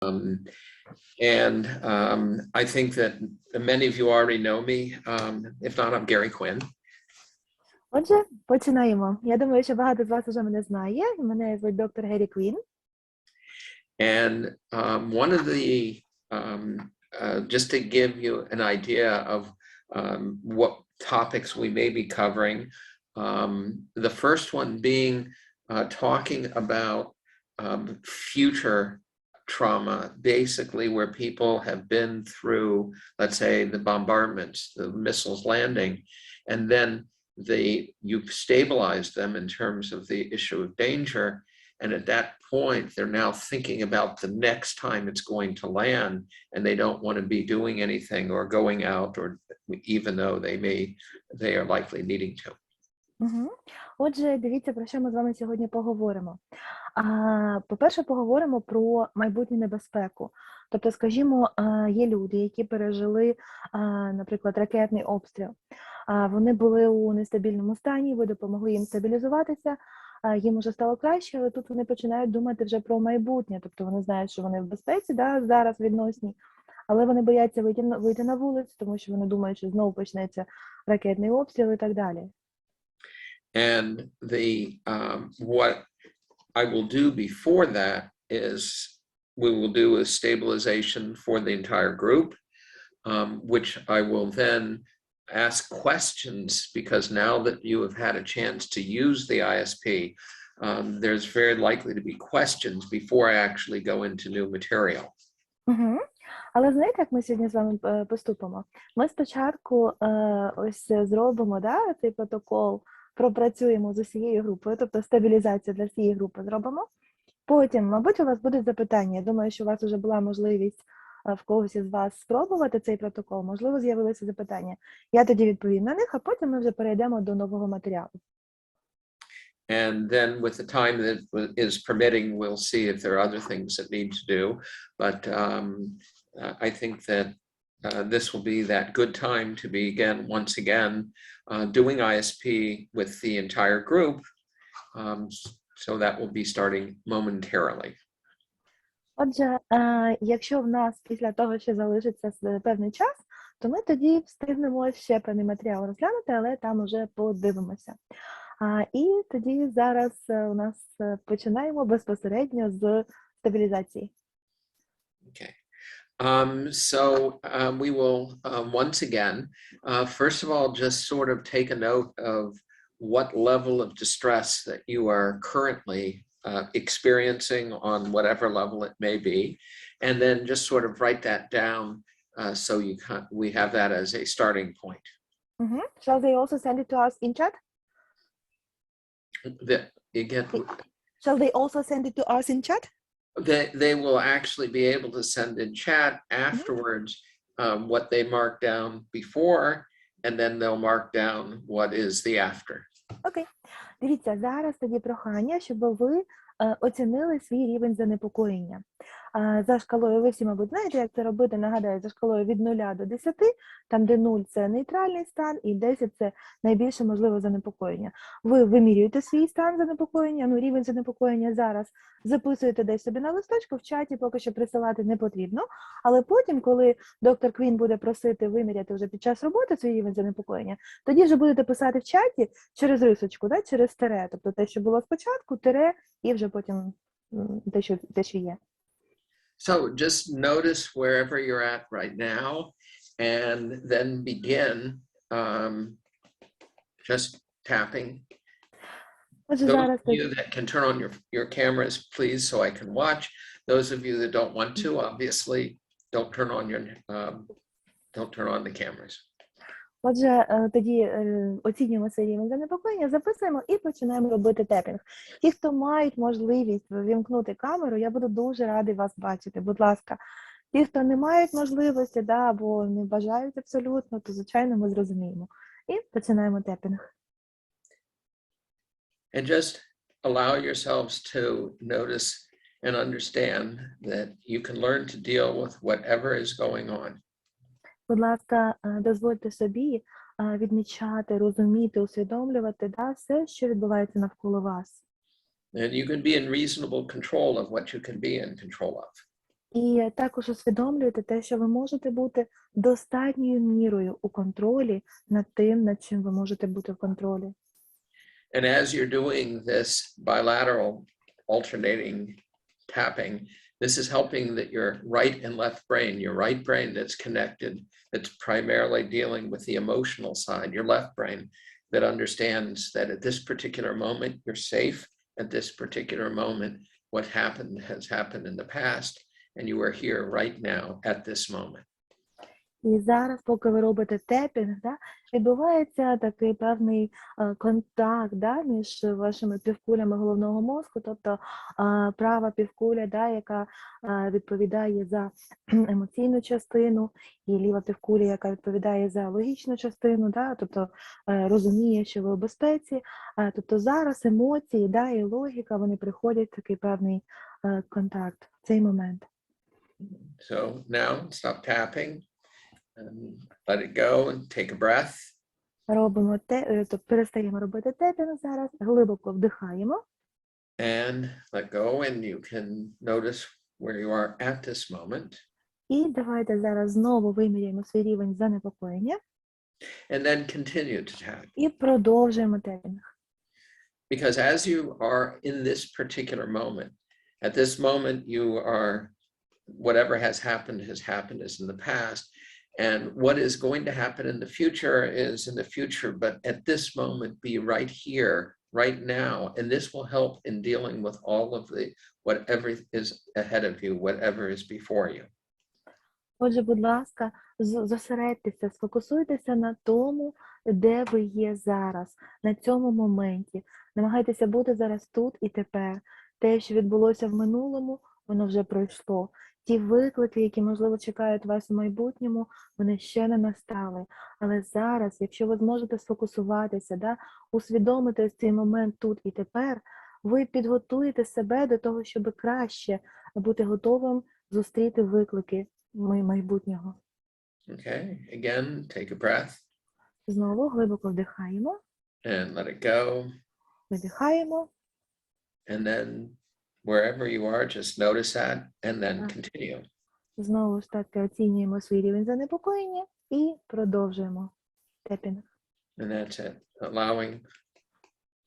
I think that many of you already know me. If not, I'm Gary Quinn. Отже, починаємо. Я думаю, що багато з вас вже мене знає. Мене звуть доктор Гері Квін. And one of the, just to give you an idea of what topics we may be covering, the first one being talking about future trauma, basically where people have been through, let's say, the bombardments, the missiles landing, and then you've stabilized them in terms of the issue of danger. And at that point, they're now thinking about the next time it's going to land, and they don't want to be doing anything or going out, or even though they are likely needing to. Отже, дивіться, про що ми з вами сьогодні поговоримо. По-перше, поговоримо про майбутню небезпеку. Тобто, скажімо, є люди, які пережили, наприклад, ракетний обстріл. Вони були у нестабільному стані, ви допомогли їм стабілізуватися, їм уже стало краще, але тут вони починають думати вже про майбутнє. Тобто вони знають, що вони в безпеці, да, зараз відносні, але вони бояться вийти на вулицю, тому що вони думають, що знову почнеться ракетний обстріл і так далі. And what I will do before that is we will do a stabilization for the entire group, which I will then ask questions, because now that you have had a chance to use the ISP, there's very likely to be questions before I actually go into new material. Але знаєте, як ми сьогодні з вами поступимо? Ми спочатку ось зробимо, да, цей протокол, пропрацюємо з усією групою, тобто стабілізацію для всієї групи зробимо. Потім, мабуть, у вас будуть запитання. Я думаю, що у вас вже була можливість в когось із вас спробувати цей протокол. Можливо, з'явилися запитання. Я тоді відповім на них, а потім ми вже перейдемо до нового матеріалу. And then with the time that is permitting, we'll see if there are other things that need to do. But I think that this will be that good time to be once again doing ISP with the entire group. So that will be starting momentarily. Отже, якщо в нас після того, що залишиться певний час, то ми тоді встигнемо ще певний матеріал розглянути, але там уже подивимося. І тоді зараз у нас починаємо безпосередньо з стабілізації. Okay. We will once again, first of all, just sort of take a note of what level of distress that you are currently experiencing on whatever level it may be, and then just sort of write that down so we have that as a starting point. Shall they also send it to us in chat? Shall they also send it to us in chat? They will actually be able to send in chat afterwards what they marked down before, and then they'll mark down what is the after. Окей. Дивіться, зараз тоді прохання, щоб ви оцінили свій рівень занепокоєння. За шкалою, ви всі, мабуть, знаєте, як це робити, нагадаю, за шкалою від 0 до 10, там де 0 – це нейтральний стан, і 10 – це найбільше можливе занепокоєння. Ви вимірюєте свій стан занепокоєння, рівень занепокоєння зараз записуєте десь собі на листочку, в чаті поки що присилати не потрібно, але потім, коли доктор Квін буде просити виміряти вже під час роботи свій рівень занепокоєння, тоді вже будете писати в чаті через рисочку, да, через тире, тобто те, що було спочатку, тире, і вже потім те, що є. So just notice wherever you're at right now, and then begin just tapping. Those of you that can turn on your cameras, please, so I can watch. Those of you that don't want to, obviously, don't turn on the cameras. Отже, тоді оцінюємо свій рівень занепокоєння, записуємо і починаємо робити тепінг. Ті, хто мають можливість ввімкнути камеру, я буду дуже радий вас бачити, будь ласка. Ті, хто не мають можливості, да, або не бажають абсолютно, то, звичайно, ми зрозуміємо. І починаємо тепінг. And just allow yourselves to notice and understand that you can learn to deal with whatever is going on. Будь ласка, дозвольте собі відмічати, розуміти, усвідомлювати, да, все, що відбувається навколо вас. And you can be in reasonable control of what you can be in control of. І також усвідомлюйте те, що ви можете бути достатньою мірою у контролі над тим, над чим ви можете бути в контролі. And as you're doing this bilateral alternating tapping, this is helping that your right and left brain, your right brain that's connected, that's primarily dealing with the emotional side, your left brain that understands that at this particular moment, you're safe. At this particular moment, what happened has happened in the past, and you are here right now at this moment. І зараз, поки ви робите тепінг, відбувається такий певний контакт між вашими півкулями головного мозку, тобто права півкуля, яка відповідає за емоційну частину, і ліва півкуля, яка відповідає за логічну частину, тобто розуміє, що ви у безпеці. Тобто зараз емоції і логіка, вони приходять в такий певний контакт в цей момент. So now stop tapping. And let it go and take a breath. Робимо тобто перестаємо робити тепінг зараз, глибоко вдихаємо. And let go, and you can notice where you are at this moment. І давайте зараз знову виміряємо свій рівень занепокоєння. And then continue to tap. І продовжуємо тепінг. Because as you are in this particular moment, at this moment you are, whatever has happened is in the past. And what is going to happen in the future is in the future, but at this moment, be right here, right now. And this will help in dealing with all of whatever is ahead of you, whatever is before you. Отже, будь ласка, зосередьтеся, сфокусуйтеся на тому, де ви є зараз, на цьому моменті. Намагайтеся бути зараз тут і тепер. Те, що відбулося в минулому, воно вже пройшло. Ті виклики, які, можливо, чекають вас у майбутньому, вони ще не настали. Але зараз, якщо ви зможете сфокусуватися, усвідомити цей момент тут і тепер, ви підготуєте себе до того, щоб краще бути готовим зустріти виклики майбутнього. Okay, again, take a breath. Знову глибоко вдихаємо. And let it go. Видихаємо. And then wherever you are, just notice that and then continue. Знову ж таки оцінюємо свій рівень занепокоєння і продовжуємо тепінг. And that's it. Allowing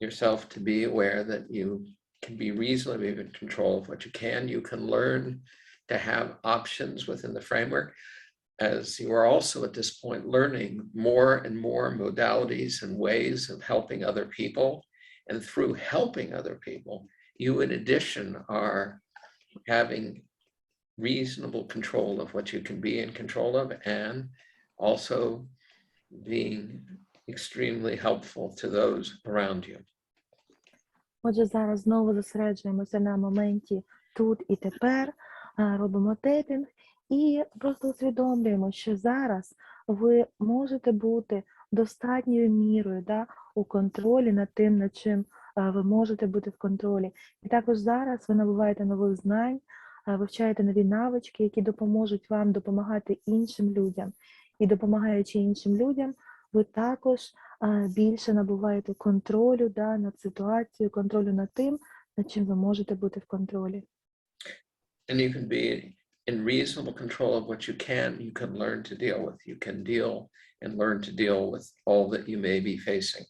yourself to be aware that you can be reasonably in control of what you can. You can learn to have options within the framework, as you are also at this point learning more and more modalities and ways of helping other people. And through helping other people, you in addition are having reasonable control of what you can be in control of, and also being extremely helpful to those around you. Отже, зараз знову зосереджуємося на моменті тут і тепер, робимо тепінг і просто усвідомлюємо, що зараз ви можете бути достатньою мірою у контролі над тим, над чим ви можете бути в контролі. І також зараз ви набуваєте нових знань, вивчаєте нові навички, які допоможуть вам допомагати іншим людям. І допомагаючи іншим людям, ви також більше набуваєте контролю над ситуацією, контролю над тим, над чим ви можете бути в контролі. And you can be in reasonable control of what you can learn to deal with. You can deal and learn to deal with all that you may be facing.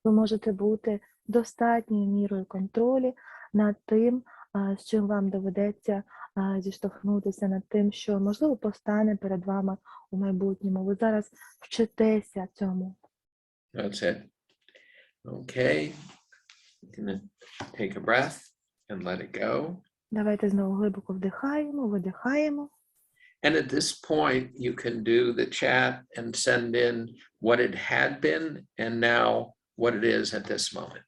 Ви можете бути достатньою мірою контролю над тим, з чим вам доведеться зіштовхнутися, над тим, що, можливо, постане перед вами у майбутньому. Ви зараз вчитеся цьому. That's it. Okay. You're gonna take a breath and let it go. Давайте знову глибоко вдихаємо, видихаємо. And at this point, you can do the chat and send in what it had been and now what it is at this moment.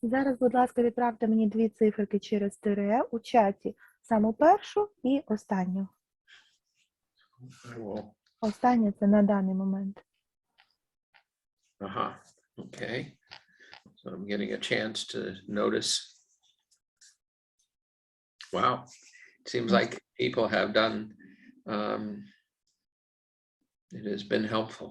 Зараз, будь ласка, відправте мені 2 циферки через тире у чаті. Саму першу і останню. Остання – це на даний момент. Okay. So I'm getting a chance to notice. Wow. It seems like people have done, it has been helpful.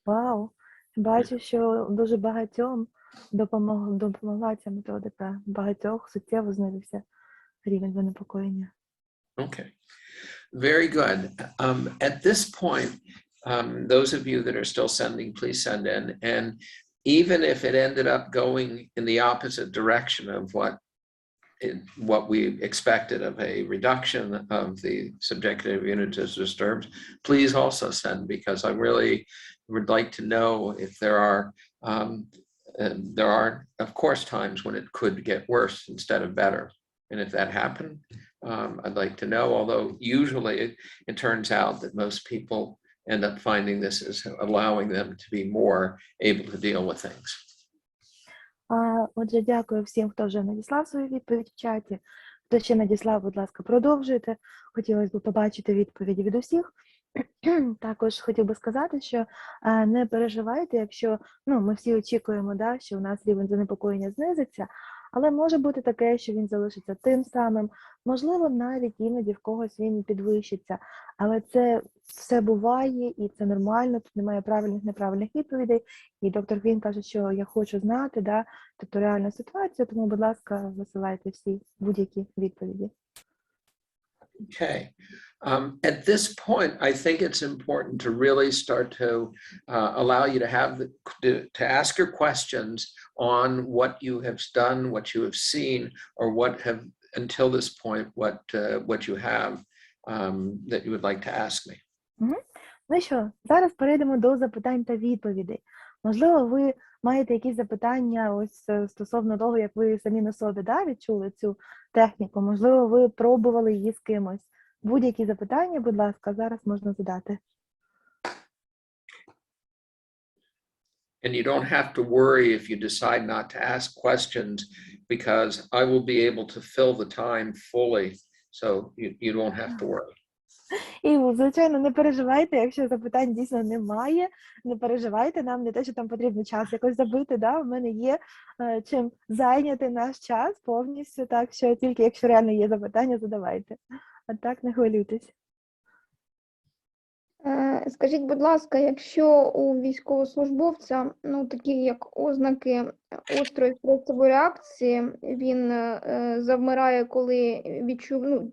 Вау. Бачу, що дуже багатьом допомогла ця методика. Багатьох суттєво знизився рівень занепокоєння. Okay, very good. At this point, those of you that are still sending, please send in. And even if it ended up going in the opposite direction of what we expected of a reduction of the subjective units as disturbed, please also send, because I really would like to know if there are, of course, times when it could get worse instead of better. And if that happened, I'd like to know, although usually it turns out that most people end up finding this is allowing them to be more able to deal with things. Отже, дякую всім, хто вже надіслав свою відповідь в чаті. Хто ще надіслав, будь ласка, продовжуйте. Хотілося б побачити відповіді від усіх. Також хотів би сказати, що не переживайте, якщо ми всі очікуємо, да, що у нас рівень занепокоєння знизиться, але може бути таке, що він залишиться тим самим, можливо, навіть іноді в когось він підвищиться, але це все буває і це нормально, тут немає правильних, неправильних відповідей, і доктор Квін каже, що я хочу знати, да, тобто реальну ситуацію, тому, будь ласка, висилайте всі будь-які відповіді. Okay. At this point, I think it's important to really start to allow you to ask your questions on what you have done, what you have seen, or until this point, what you have that you would like to ask me. Ну що, зараз перейдемо до запитань та відповідей. Можливо, ви маєте якісь запитання ось стосовно того, як ви самі на собі, да, відчули цю техніку. Можливо, ви пробували її з кимось. Будь-які запитання, будь ласка, зараз можна задати. And you don't have to worry if you decide not to ask questions, because I will be able to fill the time fully, so you don't have to worry. І, звичайно, не переживайте, якщо запитань дійсно немає, не переживайте, нам не те, що там потрібно час якось забити, да? В мене є чим зайняти наш час повністю, так що тільки якщо реально є запитання, задавайте. А так не хвилюйтесь. Скажіть, будь ласка, якщо у військовослужбовця такі як ознаки острої стресової реакції, він завмирає, коли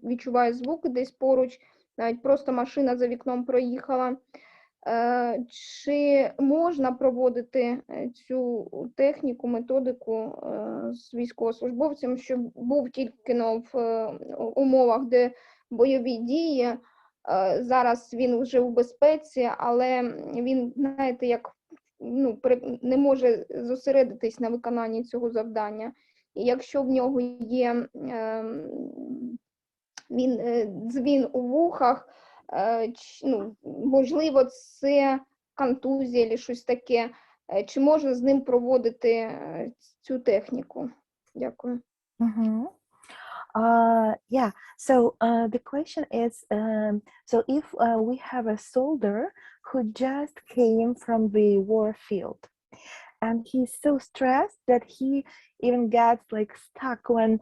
відчуває звуки десь поруч, навіть просто машина за вікном проїхала, чи можна проводити цю техніку, методику з військовослужбовцем, щоб був тільки в умовах, де бойові дії, зараз він вже у безпеці, але він, знаєте, як не може зосередитись на виконанні цього завдання. І якщо в нього є дзвін у вухах, можливо, це контузія або щось таке, чи можна з ним проводити цю техніку? Дякую. Yeah, so the question is, so if we have a soldier who just came from the war field, and he's so stressed that he even gets like stuck when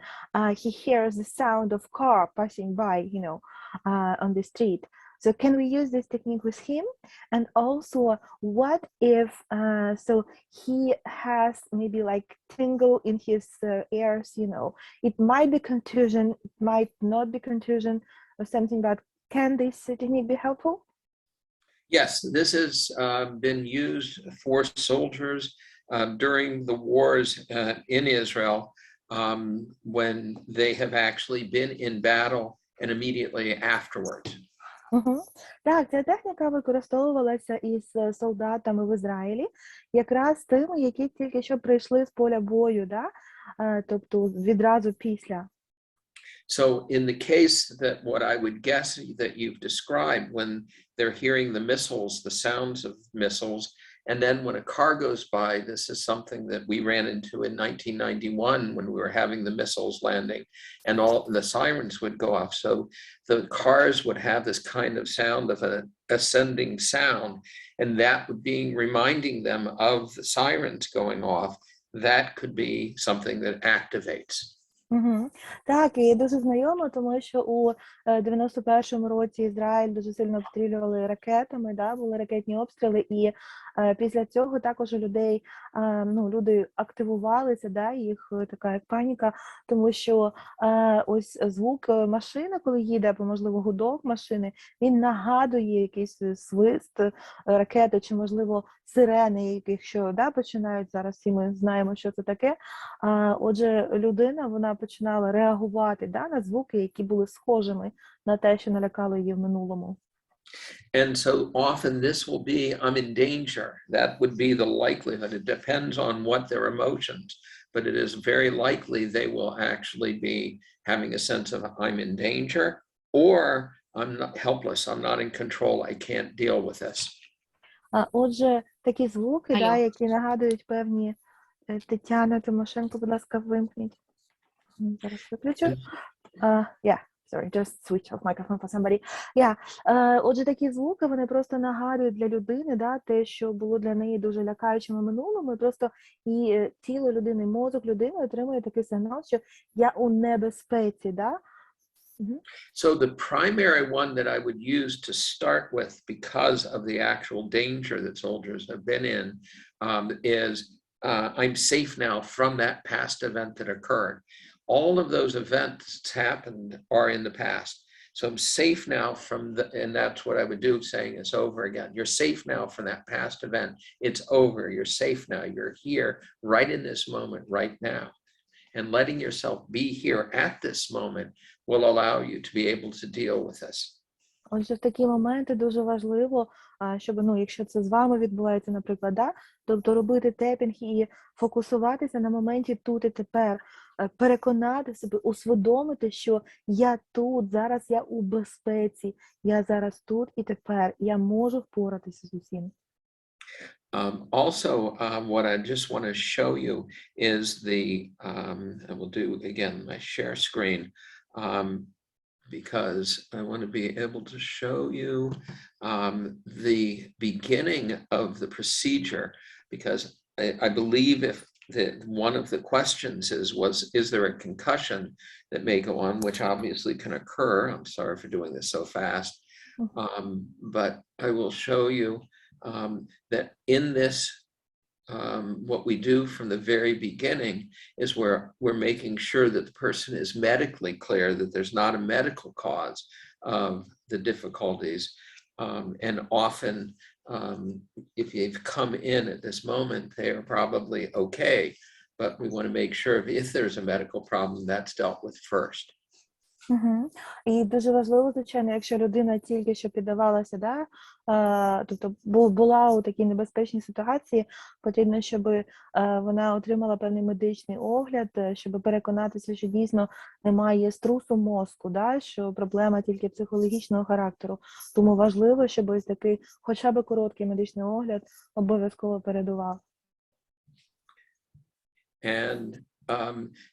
he hears the sound of car passing by, on the street. So can we use this technique with him? And also, what if, so he has maybe like tingle in his ears, it might be contusion, it might not be contusion or something, but can this technique be helpful? Yes, this has been used for soldiers during the wars in Israel when they have actually been in battle and immediately afterwards. Так, ця техніка використовувалася із солдатами в Ізраїлі, якраз тими, які тільки що прийшли з поля бою, да? Тобто відразу після. So in the case that what I would guess that you've described, when they're hearing the missiles, the sounds of missiles, and then when a car goes by, this is something that we ran into in 1991 when we were having the missiles landing, and all the sirens would go off. So the cars would have this kind of sound of an ascending sound, and that would be reminding them of the sirens going off. That could be something that activates. Угу. Так, і дуже знайомо, тому що у 91-му році Ізраїль дуже сильно обстрілювали ракетами, да, були ракетні обстріли, і після цього також у людей, люди активувалися, да, їх така як паніка, тому що ось звук машини, коли їде, або, можливо, гудок машини, він нагадує якийсь свист ракети, чи, можливо, сирени, яких що, да, починають зараз, всі ми знаємо, що це таке. Отже, людина, вона починала реагувати, да, на звуки, які були схожими на те, що налякало її в минулому. And so often this will be, I'm in danger. That would be the likelihood. It depends on what their emotions, but it is very likely they will actually be having a sense of I'm in danger, or I'm not helpless, I'm not in control, I can't deal with this. Отже, такі звуки, да, Алло. які нагадують певні... Тетяна Тимошенко, будь ласка, вимкніть. Зараз виключу. Yeah, sorry, just switch off microphone for somebody. Yeah. Отже, такі звуки, вони просто нагадують для людини, да, те, що було для неї дуже лякаючим у минулому, і просто і тіло людини, мозок людини отримує такий сигнал, що я у небезпеці, да? So the primary one that I would use to start with, because of the actual danger that soldiers have been in, is I'm safe now from that past event that occurred. All of those events happened are in the past. So I'm safe now from and that's what I would do, saying it's over again. You're safe now from that past event. It's over. You're safe now. You're here right in this moment, right now. And letting yourself be here at this moment will allow you to be able to deal with this. Отже, в такі моменти дуже важливо, щоб, якщо це з вами відбувається, наприклад, да, тобто робити тепінг і фокусуватися на моменті тут і тепер, переконати себе, усвідомити, що я тут, зараз я у безпеці, я зараз тут і тепер, я можу впоратися з усім. Also, what I just want to show you is I will do again my share screen, because I want to be able to show you the beginning of the procedure, because I believe if one of the questions is there a concussion that may go on, which obviously can occur. I'm sorry for doing this so fast, but I will show you that in this, what we do from the very beginning is we're making sure that the person is medically clear, that there's not a medical cause of the difficulties. And often, if you've come in at this moment, they are probably okay. But we want to make sure if there's a medical problem, that's dealt with first. Угу. І дуже важливо, звичайно, якщо людина тільки що піддавалася, да, тобто була у такій небезпечній ситуації, потрібно, щоб вона отримала певний медичний огляд, щоб переконатися, що дійсно немає струсу мозку, да, що проблема тільки психологічного характеру. Тому важливо, щоб ось такий хоча б короткий медичний огляд обов'язково передував. And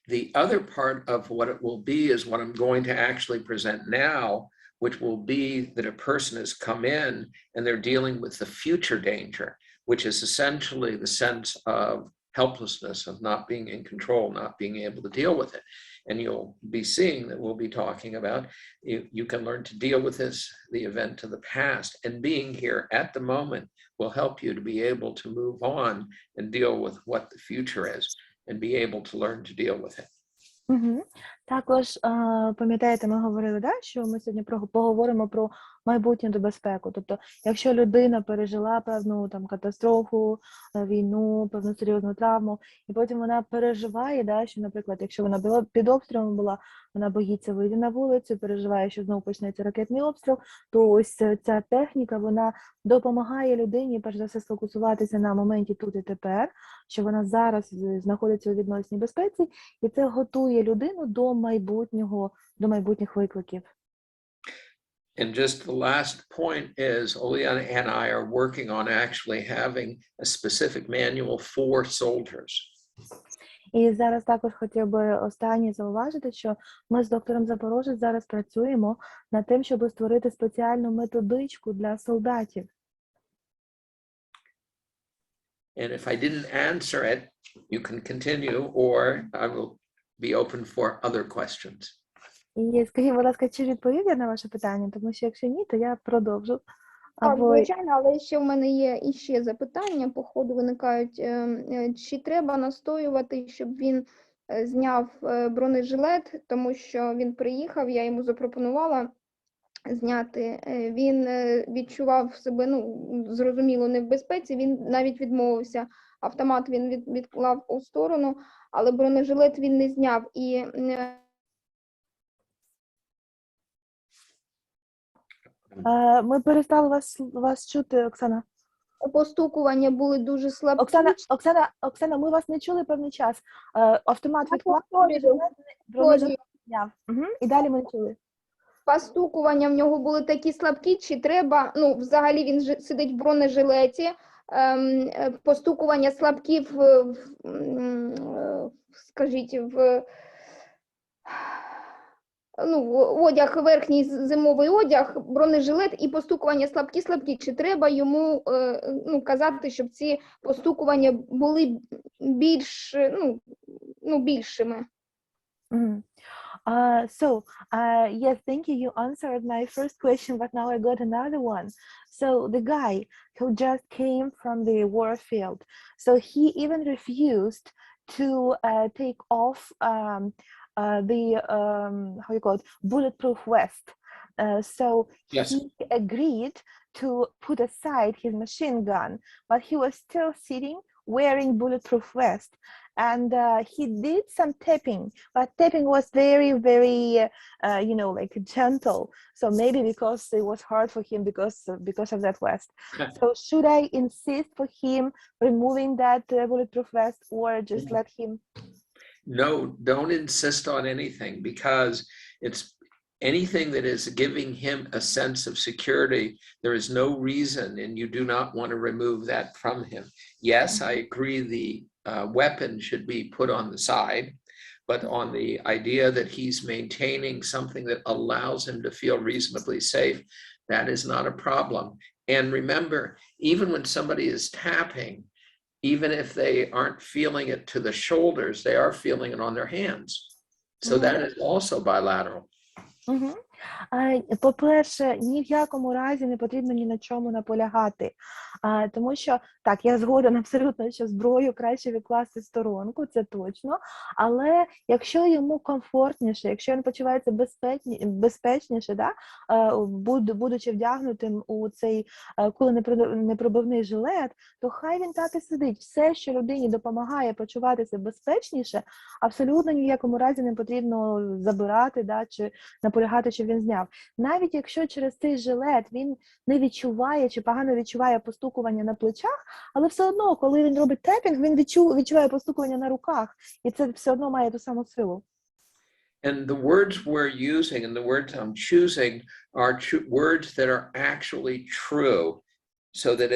the other part of what it will be is what I'm going to actually present now, which will be that a person has come in and they're dealing with the future danger, which is essentially the sense of helplessness, of not being in control, not being able to deal with it. And you'll be seeing that we'll be talking about, you can learn to deal with this, the event of the past, and being here at the moment will help you to be able to move on and deal with what the future is. And be able to learn to deal with it. Угу. Також, пам'ятаєте, ми говорили, да, що ми сьогодні поговоримо про майбутню безпеку. Тобто, якщо людина пережила певну там катастрофу, війну, певну серйозну травму, і потім вона переживає, да, що, наприклад, якщо вона під обстрілом була, вона боїться вийти на вулицю, переживає, що знову почнеться ракетний обстріл, то ось ця техніка, вона допомагає людині, перш за все, сфокусуватися на моменті тут і тепер, що вона зараз знаходиться у відносній безпеці, і це готує людину до майбутніх викликів. And just the last point is, Oleana and I are working on actually having a specific manual for soldiers. І зараз також хотів би останнє зауважити, що ми з доктором Запорожець зараз працюємо над тим, щоб створити спеціальну методичку для солдатів. And if I didn't answer it, you can continue, or I will be open for other questions. І скажіть, будь ласка, чи відповів я на ваше питання? Тому що якщо ні, то я продовжу. Так, Або звичайно, але ще в мене є іще запитання, по ходу виникають. Чи треба настоювати, щоб він зняв бронежилет, тому що він приїхав, я йому запропонувала зняти. Він відчував себе, зрозуміло, не в безпеці, він навіть відмовився. Автомат він відклав у сторону, але бронежилет він не зняв. І ми перестали вас чути, Оксана. постукування були дуже слабкі. Оксана, ми вас не чули певний час. Автомат відклав, повторюю. бронежилет зняв. І далі ми не чули. Постукування в нього були такі слабкі, чи треба, взагалі він сидить в бронежилеті, постукування слабкі скажіть, одяг, верхній зимовий одяг, бронежилет і постукування слабкі, чи треба йому казати, щоб ці постукування були більшими? Yes, thank you. You answered my first question, but now I got another one. So the guy who just came from the war field, so he even refused to take off the how you call it, bulletproof vest. So Yes. he agreed to put aside his machine gun, but he was still sitting wearing bulletproof vest. And he did some tapping, but tapping was very, very, like gentle. So maybe because it was hard for him because of that vest. So should I insist for him removing that bulletproof vest, or just let him? No, don't insist on anything, because it's anything that is giving him a sense of security. There is no reason, and you do not want to remove that from him. Yes, I agree the weapon should be put on the side, but on the idea that he's maintaining something that allows him to feel reasonably safe, that is not a problem. And remember, even when somebody is tapping, even if they aren't feeling it to the shoulders, they are feeling it on their hands. So that is also bilateral. По-перше, ні в якому разі не потрібно ні на чому наполягати, тому що, так, я згоден абсолютно, що зброю краще відкласти в сторонку, це точно, але якщо йому комфортніше, якщо він почувається безпечніше, будучи вдягнутим у цей куленепробивний жилет, то хай він так і сидить. Все, що людині допомагає почуватися безпечніше, абсолютно ні в якому разі не потрібно забирати, чи наполягати, що він зняв. Навіть якщо через цей жилет він не відчуває чи погано відчуває постукування на плечах, але все одно, коли він робить тепінг, він відчуває постукування на руках, і це все одно має ту саму силу. And the words we're using and the words I'm choosing are words that are actually true, so that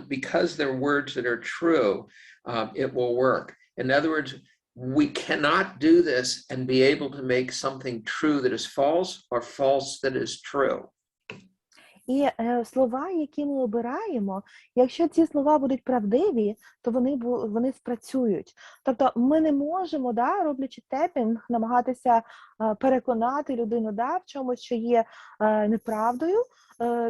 because they're words that are true, it will work. In other words, we cannot do this and be able to make something true that is false or false that is true. І слова, які ми обираємо, якщо ці слова будуть правдиві, то вони спрацюють. Тобто ми не можемо, роблячи тепінг, намагатися переконати людину в чомусь, що є неправдою,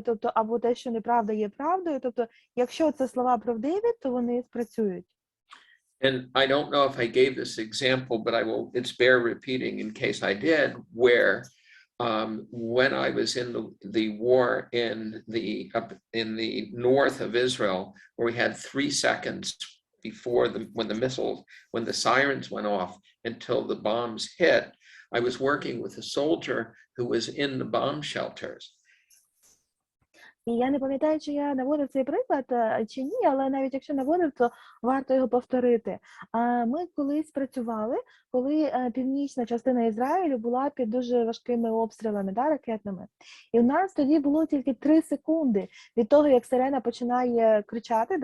тобто або те, що неправда є правдою. Тобто, якщо це слова правдиві, то вони спрацюють. And I don't know if I gave this example, but it's bear repeating in case I did, where when I was in the war in the north of Israel, where we had 3 seconds before when the sirens went off until the bombs hit, I was working with a soldier who was in the bomb shelters. І я не пам'ятаю, чи я наводив цей приклад, чи ні, але навіть якщо наводив, то варто його повторити. Ми колись працювали, коли північна частина Ізраїлю була під дуже важкими обстрілами, ракетними. І у нас тоді було тільки 3 секунди від того, як сирена починає кричати,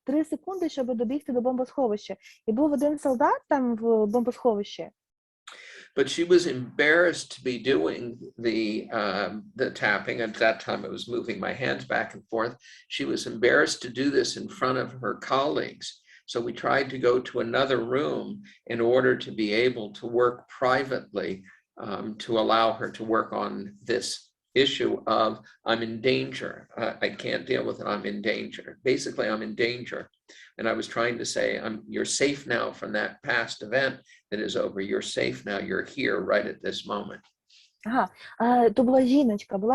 3 секунди, щоб добігти до бомбосховища. І був один солдат там в бомбосховищі. But she was embarrassed to be doing the tapping. At that time, I was moving my hands back and forth. She was embarrassed to do this in front of her colleagues. So we tried to go to another room in order to be able to work privately to allow her to work on this issue of I'm in danger. I can't deal with it. I'm in danger. Basically, I'm in danger. And I was trying to say, you're safe now from that past event that is over. You're safe now. You're here right at this moment. Ага, то була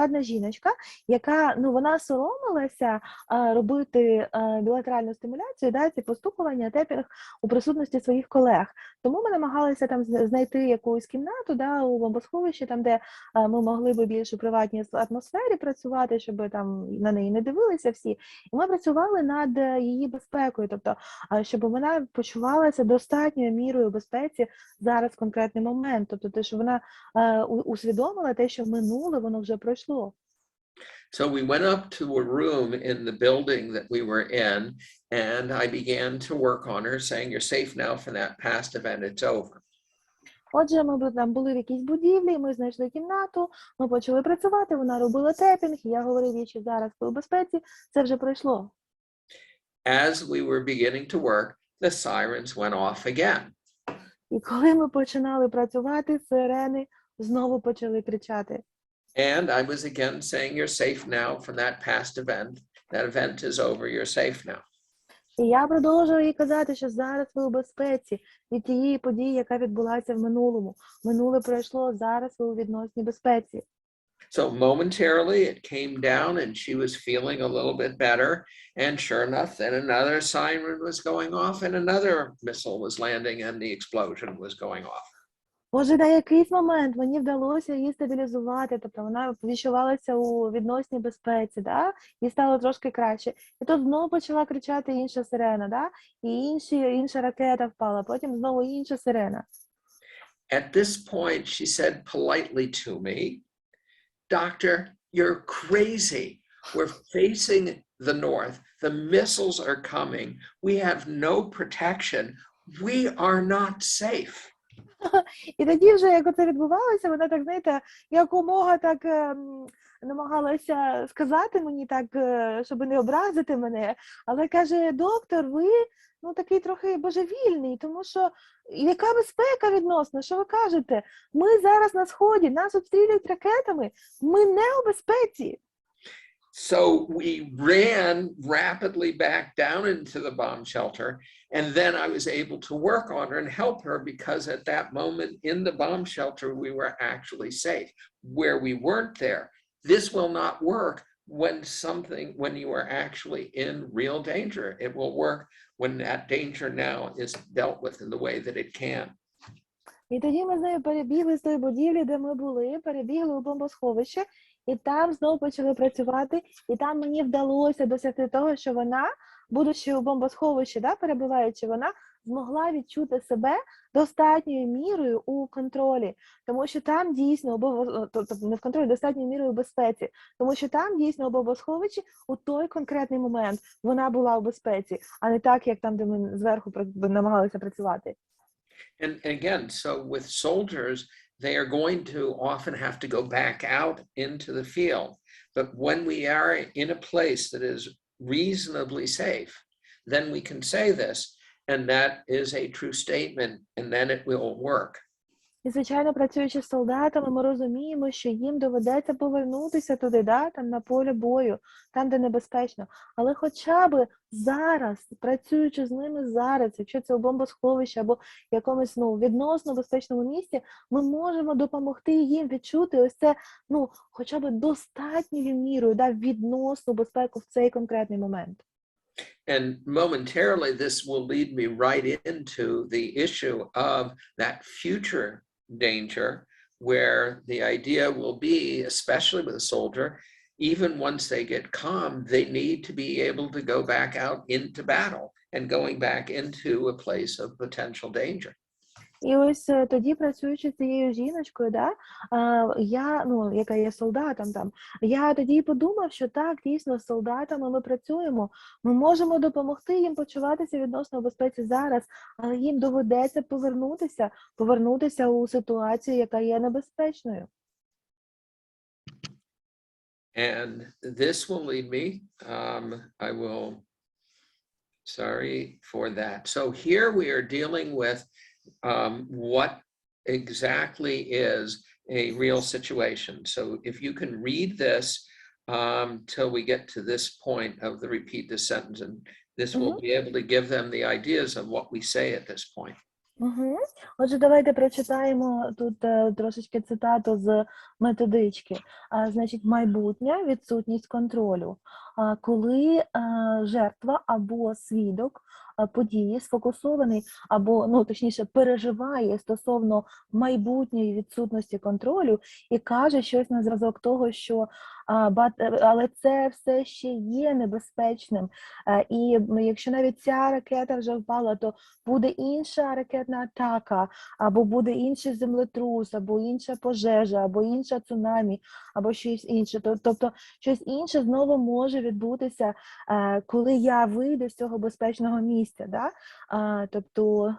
одна жіночка, яка, ну, вона соромилася робити білатеральну стимуляцію, да, ці постукування, тепінг у присутності своїх колег. Тому ми намагалися там знайти якусь кімнату, да, у бомбосховищі, там, де ми могли би більш у приватній атмосфері працювати, щоб там на неї не дивилися всі. І ми працювали над її безпекою, тобто, щоб вона почувалася достатньою мірою безпеці зараз в конкретний момент, тобто, щоб вона усвідомила те, що минуле, воно вже пройшло. So we went up to a room in the building that we were in, and I began to work on her, saying, you're safe now from that past event, it's over. Отже, ми там були в якійсь будівлі, ми знайшли кімнату, ми почали працювати, вона робила тепінг, і я говорив їй, що зараз ви у безпеці, це вже пройшло. As we were beginning to work, the sirens went off again. І коли ми починали працювати, сирени знову почали кричати. And I was again saying, you're safe now from that past event. That event is over, you're safe now. І я продовжую їй казати, що зараз ви у безпеці від тієї події, яка відбулася в минулому. Минуле пройшло, зараз ви у відносній безпеці. So momentarily it came down and she was feeling a little bit better. And sure enough, then another siren was going off and another missile was landing and the explosion was going off. Може, на якийсь момент мені вдалося її стабілізувати, тобто вона відчувалася у відносній безпеці, да? Їй стало трошки краще. І тут знову почала кричати інша сирена, да? І інша ракета впала, потім знову інша сирена. At this point, she said politely to me, Doctor, you're crazy. We're facing the north. The missiles are coming. We have no protection. We are not safe. І тоді вже, як це відбувалося, вона так, знаєте, якомога так намагалася сказати мені так, щоб не образити мене, але каже, доктор, ви, ну, такий трохи божевільний, тому що яка безпека відносно, що ви кажете? Ми зараз на сході, нас обстрілюють ракетами, ми не у безпеці. So we ran rapidly back down into the bomb shelter, and then I was able to work on her and help her because at that moment in the bomb shelter, we were actually safe. Where we weren't there, this will not work when you are actually in real danger. It will work when that danger now is dealt with in the way that it can. І тоді ми з нею перебігли з тої будівлі, де ми були, перебігли у бомбосховище, і там знову почали працювати, і там мені вдалося досягти того, що вона, будучи у бомбосховищі, да, перебуваючи, вона змогла відчути себе достатньою мірою у контролі, тому що там дійсно, тобто не в контролі, достатньою мірою у безпеці, тому що там дійсно у бомбосховищі у той конкретний момент вона була у безпеці, а не так, як там, де ми зверху намагалися працювати. And again, so with soldiers, they are going to often have to go back out into the field. But when we are in a place that is reasonably safe, then we can say this, and that is a true statement, and then it will work. І, звичайно, працюючи з солдатами, ми розуміємо, що їм доведеться повернутися туди, да, там на поле бою, там, де небезпечно. Але хоча б зараз, працюючи з ними зараз, якщо це у бомбосховищі або якомусь, ну, відносно безпечному місці, ми можемо допомогти їм відчути ось це, ну, хоча б достатньою мірою, да, відносну безпеку в цей конкретний момент. And momentarily, this will lead me right into the issue of that future danger, where the idea will be, especially with a soldier, even once they get calm, they need to be able to go back out into battle and going back into a place of potential danger. І ось тоді, працюючи з цією жіночкою, да, я, ну, яка є солдатом там, я тоді подумав, що так, дійсно, з солдатами ми працюємо, ми можемо допомогти їм почуватися відносно у безпеці зараз, але їм доведеться повернутися у ситуацію, яка є небезпечною. And this will lead me, I will Sorry for that. So here we are dealing with what exactly is a real situation. So if you can read this till we get to this point of the repeat this sentence, and this will be able to give them the ideas of what we say at this point. Отже, давайте прочитаємо тут трошечки цитату з методички. Значить, майбутнє, відсутність контролю. Коли жертва або свідок події сфокусований або, ну, точніше, переживає стосовно майбутньої відсутності контролю і каже щось на зразок того, що але це все ще є небезпечним. І якщо навіть ця ракета вже впала, то буде інша ракетна атака, або буде інший землетрус, або інша пожежа, або інша цунамі, або щось інше. Тобто щось інше знову може відбутися, коли я вийду з цього безпечного місця. Да? Тобто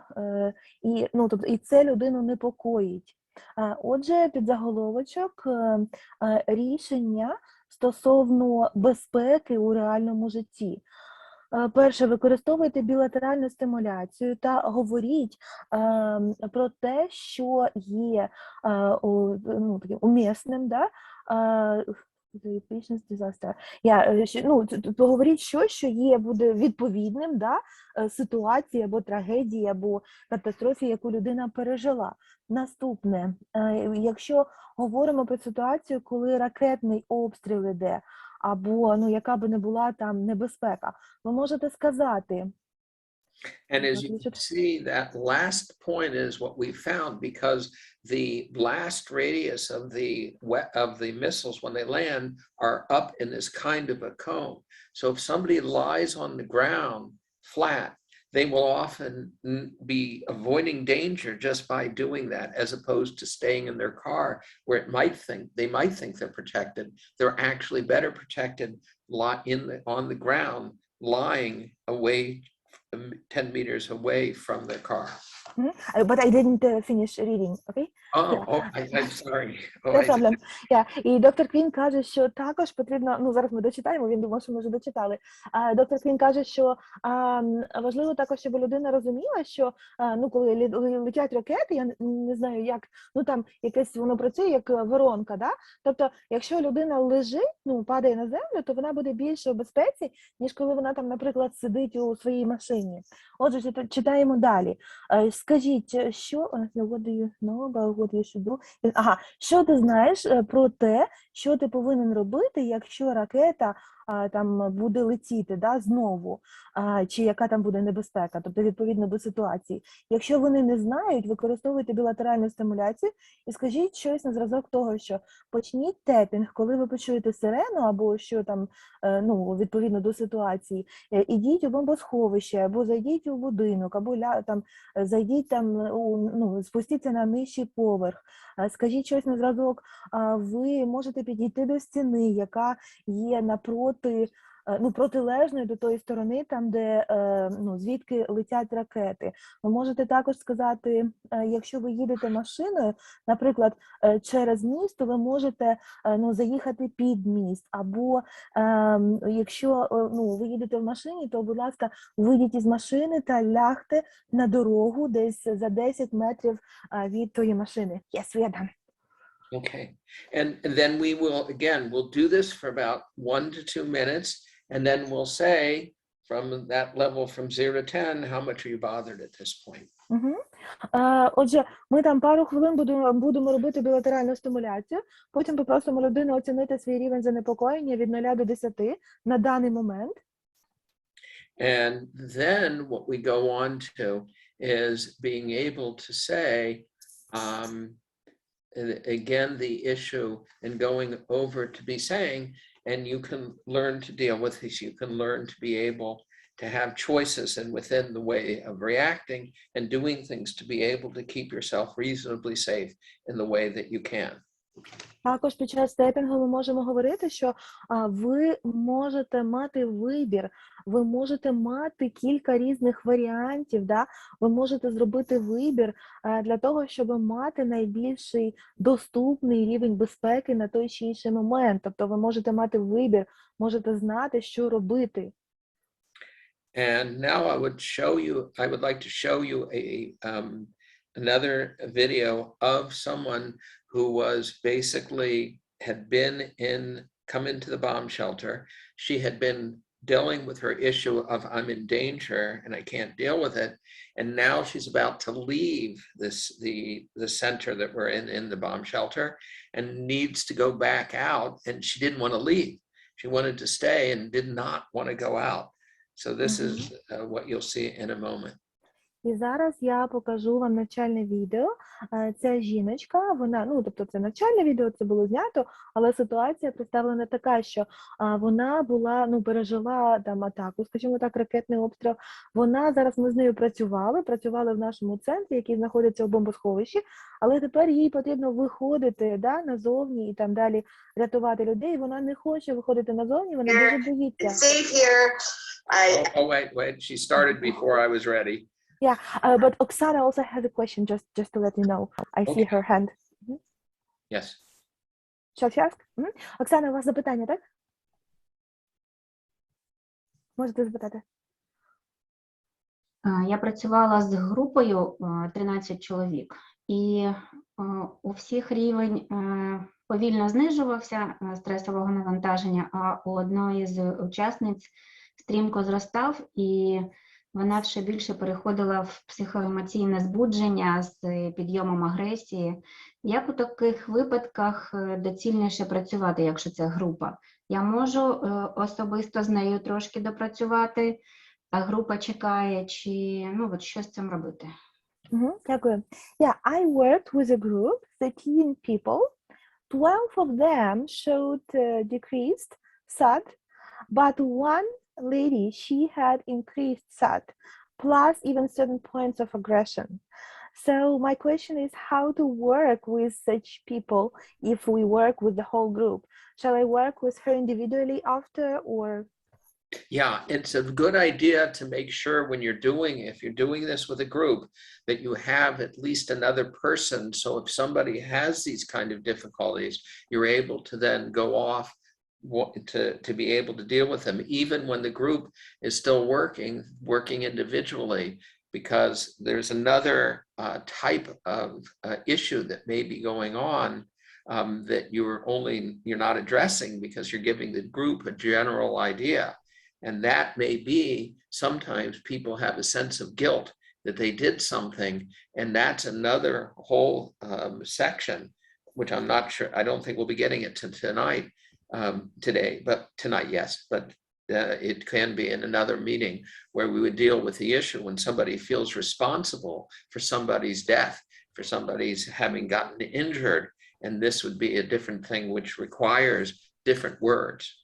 і це людину непокоїть. Отже, підзаголовочок рішення стосовно безпеки у реальному житті. Перше, використовуйте білатеральну стимуляцію та говоріть про те, що є умісним, да? Поговоріть щось, що є, буде відповідним, да, ситуації або трагедії, або катастрофі, яку людина пережила. Наступне, якщо говоримо про ситуацію, коли ракетний обстріл іде, або, ну, яка би не була там небезпека, ви можете сказати. And as you can see, that last point is what we found, because the blast radius of the missiles when they land are up in this kind of a cone. So if somebody lies on the ground flat, they will often be avoiding danger just by doing that, as opposed to staying in their car where they might think they're protected. They're actually better protected on the ground, lying away 10 meters away from the car. But I didn't finish reading, okay? I'm sorry. No problem. І доктор Квін каже, що також потрібно, ну зараз ми дочитаємо, він думав, що ми вже дочитали. Доктор Квін каже, що важливо також, щоб людина розуміла, що ну коли летять ракети, я не знаю як, ну там якесь воно працює як воронка, да? Тобто, якщо людина лежить, ну падає на землю, то вона буде більше у безпеці, ніж коли вона там, наприклад, сидить у своїй машині. Отже, читаємо далі. Скажіть, що what do you know about what you should do? Що ти знаєш про те, що ти повинен робити, якщо ракета там буде летіти, да, знову, чи яка там буде небезпека, тобто відповідно до ситуації. Якщо вони не знають, використовуйте білатеральну стимуляцію і скажіть щось на зразок того, що почніть тепінг, коли ви почуєте сирену, або що там, ну, відповідно до ситуації, ідіть у бомбосховище, або зайдіть у будинок, або там зайдіть там, ну, спустіться на нижчий поверх, скажіть щось на зразок, ви можете підійти до стіни, яка є напроти, ну, протилежною до тої сторони, там, де, ну, звідки летять ракети. Ви можете також сказати, якщо ви їдете машиною, наприклад, через міст, то ви можете, ну, заїхати під міст, або якщо, ну, ви їдете в машині, то, будь ласка, вийдіть із машини та лягте на дорогу десь за 10 метрів від тої машини. Yes, we are done. Okay, and then we'll do this for about 1 to 2 minutes, and then we'll say from that level from 0 to 10, how much are you bothered at this point? Отже, ми там пару хвилин будемо робити білатеральну стимуляцію, потім попросимо людину оцінити свій рівень занепокоєння від 0 до 10 на даний момент. And then what we go on to is being able to say, again, the issue and going over to be saying, and you can learn to deal with this. You can learn to be able to have choices and within the way of reacting and doing things to be able to keep yourself reasonably safe in the way that you can. Також під час степінгу ми можемо говорити, що ви можете мати вибір, ви можете мати кілька різних варіантів, да? Ви можете зробити вибір для того, щоб мати найбільший доступний рівень безпеки на той чи інший момент. Тобто ви можете мати вибір, можете знати, що робити. And now I would like to show you another video of someone who was basically come into the bomb shelter. She had been dealing with her issue of I'm in danger and I can't deal with it. And now she's about to leave the center that we're in the bomb shelter, and needs to go back out. And she didn't want to leave. She wanted to stay and did not want to go out. So this is what you'll see in a moment. І зараз я покажу вам навчальне відео. Ця жіночка, вона, ну, тобто це навчальне відео, це було знято, але ситуація представлена така, що вона була, ну, пережила там атаку, скажімо так, ракетний обстріл. Вона, зараз ми з нею працювали в нашому центрі, який знаходиться у бомбосховищі, але тепер їй потрібно виходити, да, назовні і там далі рятувати людей. Вона не хоче виходити назовні, вона дуже боїться. Oh, wait, she started before I was ready. Yeah, but Oksana also has a question, just to let you know. I see her hand. Yes. Shall she ask? Оксана, у вас запитання, так? Можете запитати. Я працювала з групою 13 чоловік, і у всіх рівень повільно знижувався стресового навантаження, а у одної з учасниць стрімко зростав, і вона все більше переходила в психоемоційне збудження з підйомом агресії. Як у таких випадках доцільніше працювати, якщо це група? Я можу особисто з нею трошки допрацювати, а група чекає, чи, ну, от що з цим робити? Дякую. Yeah, I worked with a group, 13 people. 12 of them showed decreased SAT, but one lady, she had increased SAT, plus even certain points of aggression. So my question is how to work with such people if we work with the whole group. Shall I work with her individually after, or? Yeah, it's a good idea to make sure if you're doing this with a group, that you have at least another person. So if somebody has these kind of difficulties, you're able to then go off to be able to deal with them, even when the group is still working individually, because there's another type of issue that may be going on that you're not addressing because you're giving the group a general idea. And that may be sometimes people have a sense of guilt that they did something, and that's another whole section, which I'm not sure, I don't think we'll be getting it to tonight. Tonight, yes, but it can be in another meeting where we would deal with the issue when somebody feels responsible for somebody's death, for somebody's having gotten injured, and this would be a different thing which requires different words.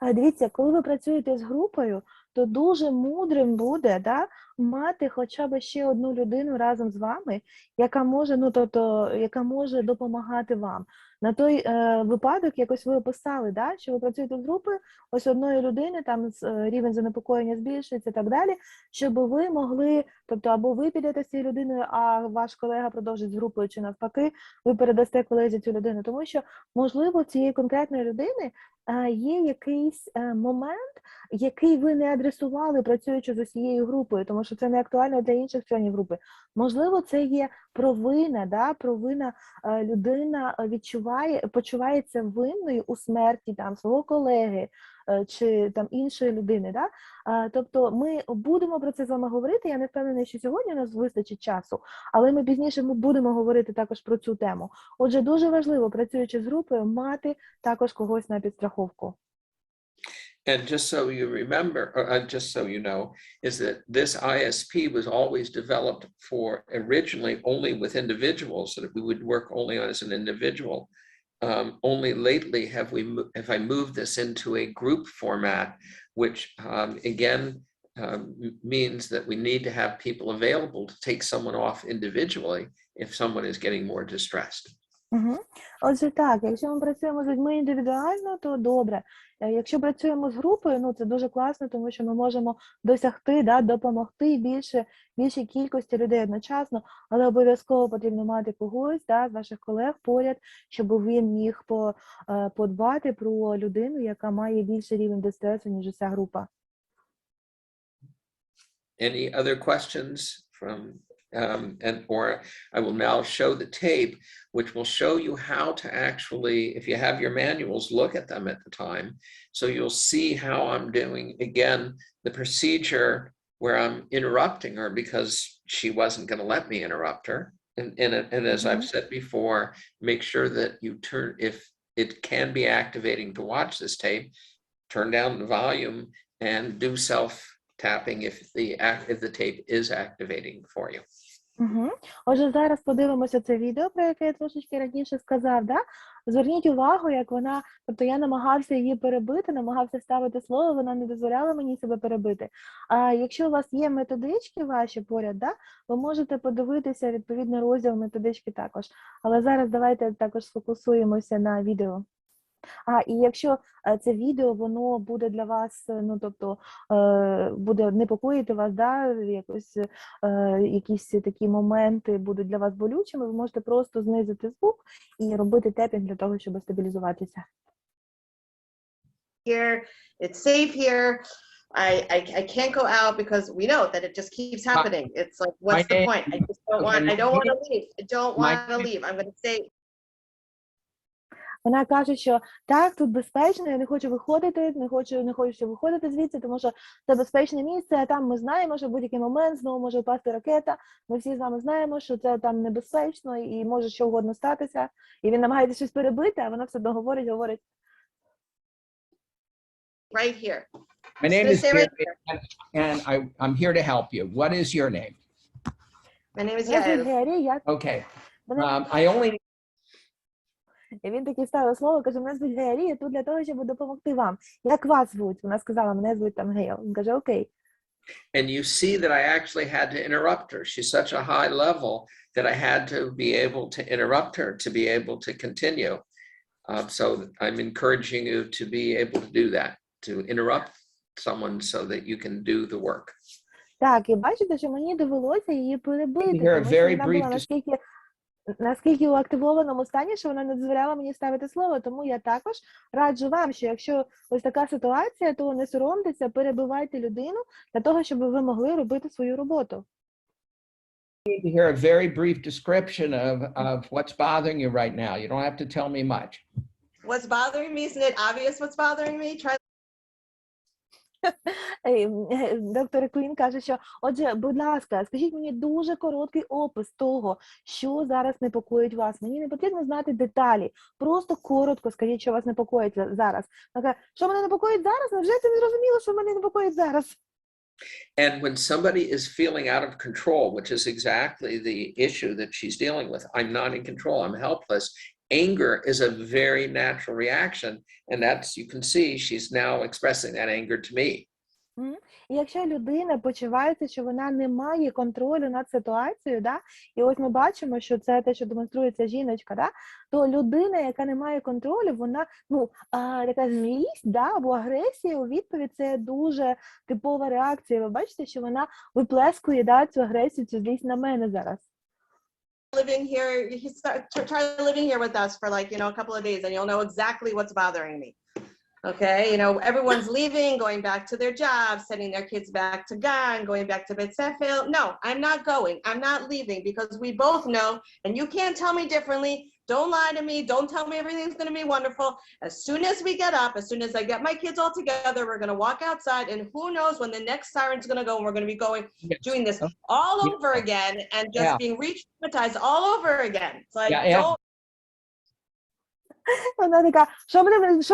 Дивіться, коли ви працюєте з групою, то дуже мудрим буде, да, мати хоча б ще одну людину разом з вами, яка може, ну, тобто, яка може допомагати вам. На той випадок, якось ви описали, да, що ви працюєте з групою, ось одної людини, там рівень занепокоєння збільшується і так далі, щоб ви могли, тобто, або ви підете з цією людиною, а ваш колега продовжить з групою, чи навпаки, ви передасте колезі цю людину. Тому що, можливо, цієї конкретної людини є якийсь момент, який ви не адресували, працюючи з усією групою, тому що це не актуально для інших членів групи. Можливо, це є провина, да, людина почувається винною у смерті там свого колеги чи там іншої людини, да? Тобто ми будемо про це з вами говорити, я не впевнена, що сьогодні у нас вистачить часу, але ми пізніше будемо говорити також про цю тему. Отже, дуже важливо, працюючи з групою, мати також когось на підстраховку. And just so you remember, just so you know, is that this ISP was always developed for originally only with individuals, so that we would work only as an individual. Only lately have I moved this into a group format, which again means that we need to have people available to take someone off individually if someone is getting more distressed. Отже, так, якщо ми працюємо з людьми індивідуально, то добре. Якщо працюємо з групою, ну це дуже класно, тому що ми можемо досягти, да, допомогти більшій кількості людей одночасно, але обов'язково потрібно мати когось, да, з ваших колег поряд, щоб він міг подбати про людину, яка має більший рівень дистресу, ніж уся група. Any other questions from, or I will now show the tape, which will show you how to actually, if you have your manuals, look at them at the time. So you'll see how I'm doing, again, the procedure where I'm interrupting her because she wasn't going to let me interrupt her. And as I've said before, make sure that you turn, if it can be activating to watch this tape, turn down the volume and do self-tapping if the tape is activating for you. Отже, зараз подивимося це відео, про яке я трошечки раніше сказав. Да? Зверніть увагу, як вона, тобто я намагався її перебити, намагався ставити слово, вона не дозволяла мені себе перебити. А якщо у вас є методички ваші поряд, да, ви можете подивитися відповідно розділ методички також. Але зараз давайте також сфокусуємося на відео. І якщо це відео, воно буде для вас, ну, тобто, буде непокоїти вас, да, якось, якісь такі моменти будуть для вас болючими, ви можете просто знизити звук і робити тепінг для того, щоб стабілізуватися. Here, it's safe here. I can't go out because we know that it just keeps happening. It's like, what's the point? I just don't want, I don't want to leave. I don't want to leave. I'm going to stay. Вона каже, що так, тут безпечно, я не хочу виходити, не хочу виходити звідси, тому що це безпечне місце, а там ми знаємо, що в будь-який момент знову може впасти ракета, ми всі з вами знаємо, що це там небезпечно і може що угодно статися. І він намагається щось перебити, а вона все одно говорить. Right here. My name is Gary, and I'm here to help you. What is your name? My name is Gary. Okay. I only. І він таки ставив слово, каже, мене звуть Гері, я тут для того, щоб допомогти вам. Як вас звуть? Вона сказала, мене звуть там Гейл. Він каже, окей. And you see that I actually had to interrupt her. She's such a high level that I had to be able to interrupt her to be able to continue. So I'm encouraging you to be able to do that, to interrupt someone so that you can do the work. Так, і бачите, що мені довелося її перебити, тому що вона була наскільки у активованому стані, що вона не дозволяла мені ставити слово, тому я також раджу вам, що якщо ось така ситуація, то не соромтеся, перебивайте людину для того, щоб ви могли робити свою роботу. To hear a very brief description of what's bothering you right now. You don't have to tell me much. What's bothering me? Isn't it obvious what's bothering me? Try. Доктор Квін каже, що, отже, будь ласка, скажіть мені дуже короткий опис того, що зараз непокоїть вас. Мені не потрібно знати деталі, просто коротко скажіть, що вас непокоїть зараз. Вона каже, що мене непокоїть зараз? Невже ти не зрозуміла, що мене непокоїть зараз? And when somebody is feeling out of control, which is exactly the issue that she's dealing with, I'm not in control, I'm helpless. Anger is a very natural reaction, and that's, you can see, she's now expressing that anger to me. І якщо людина почувається, що вона не має контролю над ситуацією, да, і ось ми бачимо, що це те, що демонструється жіночка, да, то людина, яка не має контролю, вона, така злість, да, або агресія у відповідь, це дуже типова реакція. Ви бачите, що вона виплескує, да, цю агресію, цю злість на мене зараз. Living here, try living here with us for a couple of days and you'll know exactly what's bothering me. Okay, everyone's leaving, going back to their jobs, sending their kids back to GAN, going back to Bet Sefer. No, I'm not going. I'm not leaving because we both know, and you can't tell me differently. Don't lie to me. Don't tell me everything's going to be wonderful. As soon as we get up, as soon as I get my kids all together, we're going to walk outside, and who knows when the next siren's going to go, and we're going to be doing this all over again and just being re-traumatized all over again. It's like, don't. Вона така, що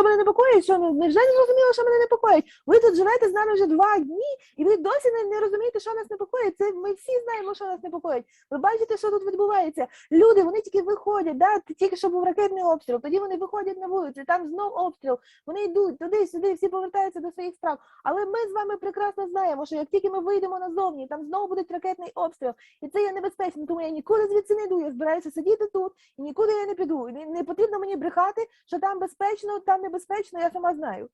мене непокоїть, що невже не зрозуміло, що мене непокоїть? Ви тут живете з нами вже 2 дні, і ви досі не розумієте, що нас непокоїть. Це ми всі знаємо, що нас непокоїть. Ви бачите, що тут відбувається. Люди, вони тільки виходять, да? Тільки що був ракетний обстріл, тоді вони виходять на вулицю, там знов обстріл, вони йдуть туди-сюди, всі повертаються до своїх справ. Але ми з вами прекрасно знаємо, що як тільки ми вийдемо назовні, там знову буде ракетний обстріл, і це є небезпечно, тому я нікуди звідси не йду, я збираюся сидіти тут, і нікуди я не піду. Не потрібно мені брехати, що там безпечно, там небезпечно, я сама знаю.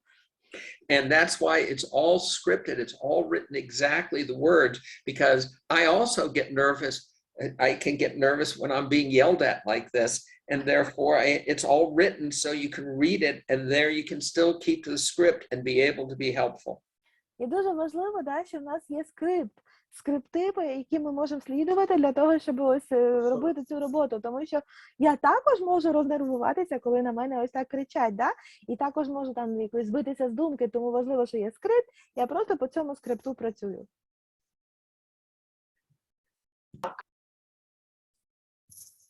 And that's why it's all scripted. It's all written exactly the words, because I also get nervous. I can get nervous when I'm being yelled at like this. And therefore it's all written so you can read it and there you can still keep to the script and be able to be helpful. І дуже важливо, да, що в нас є скрипт. скрипти, які ми можемо слідувати для того, щоб ось робити цю роботу. Тому що я також можу рознервуватися, коли на мене ось так кричать, да? І також можу там якось збитися з думки, тому важливо, що є скрипт, я просто по цьому скрипту працюю.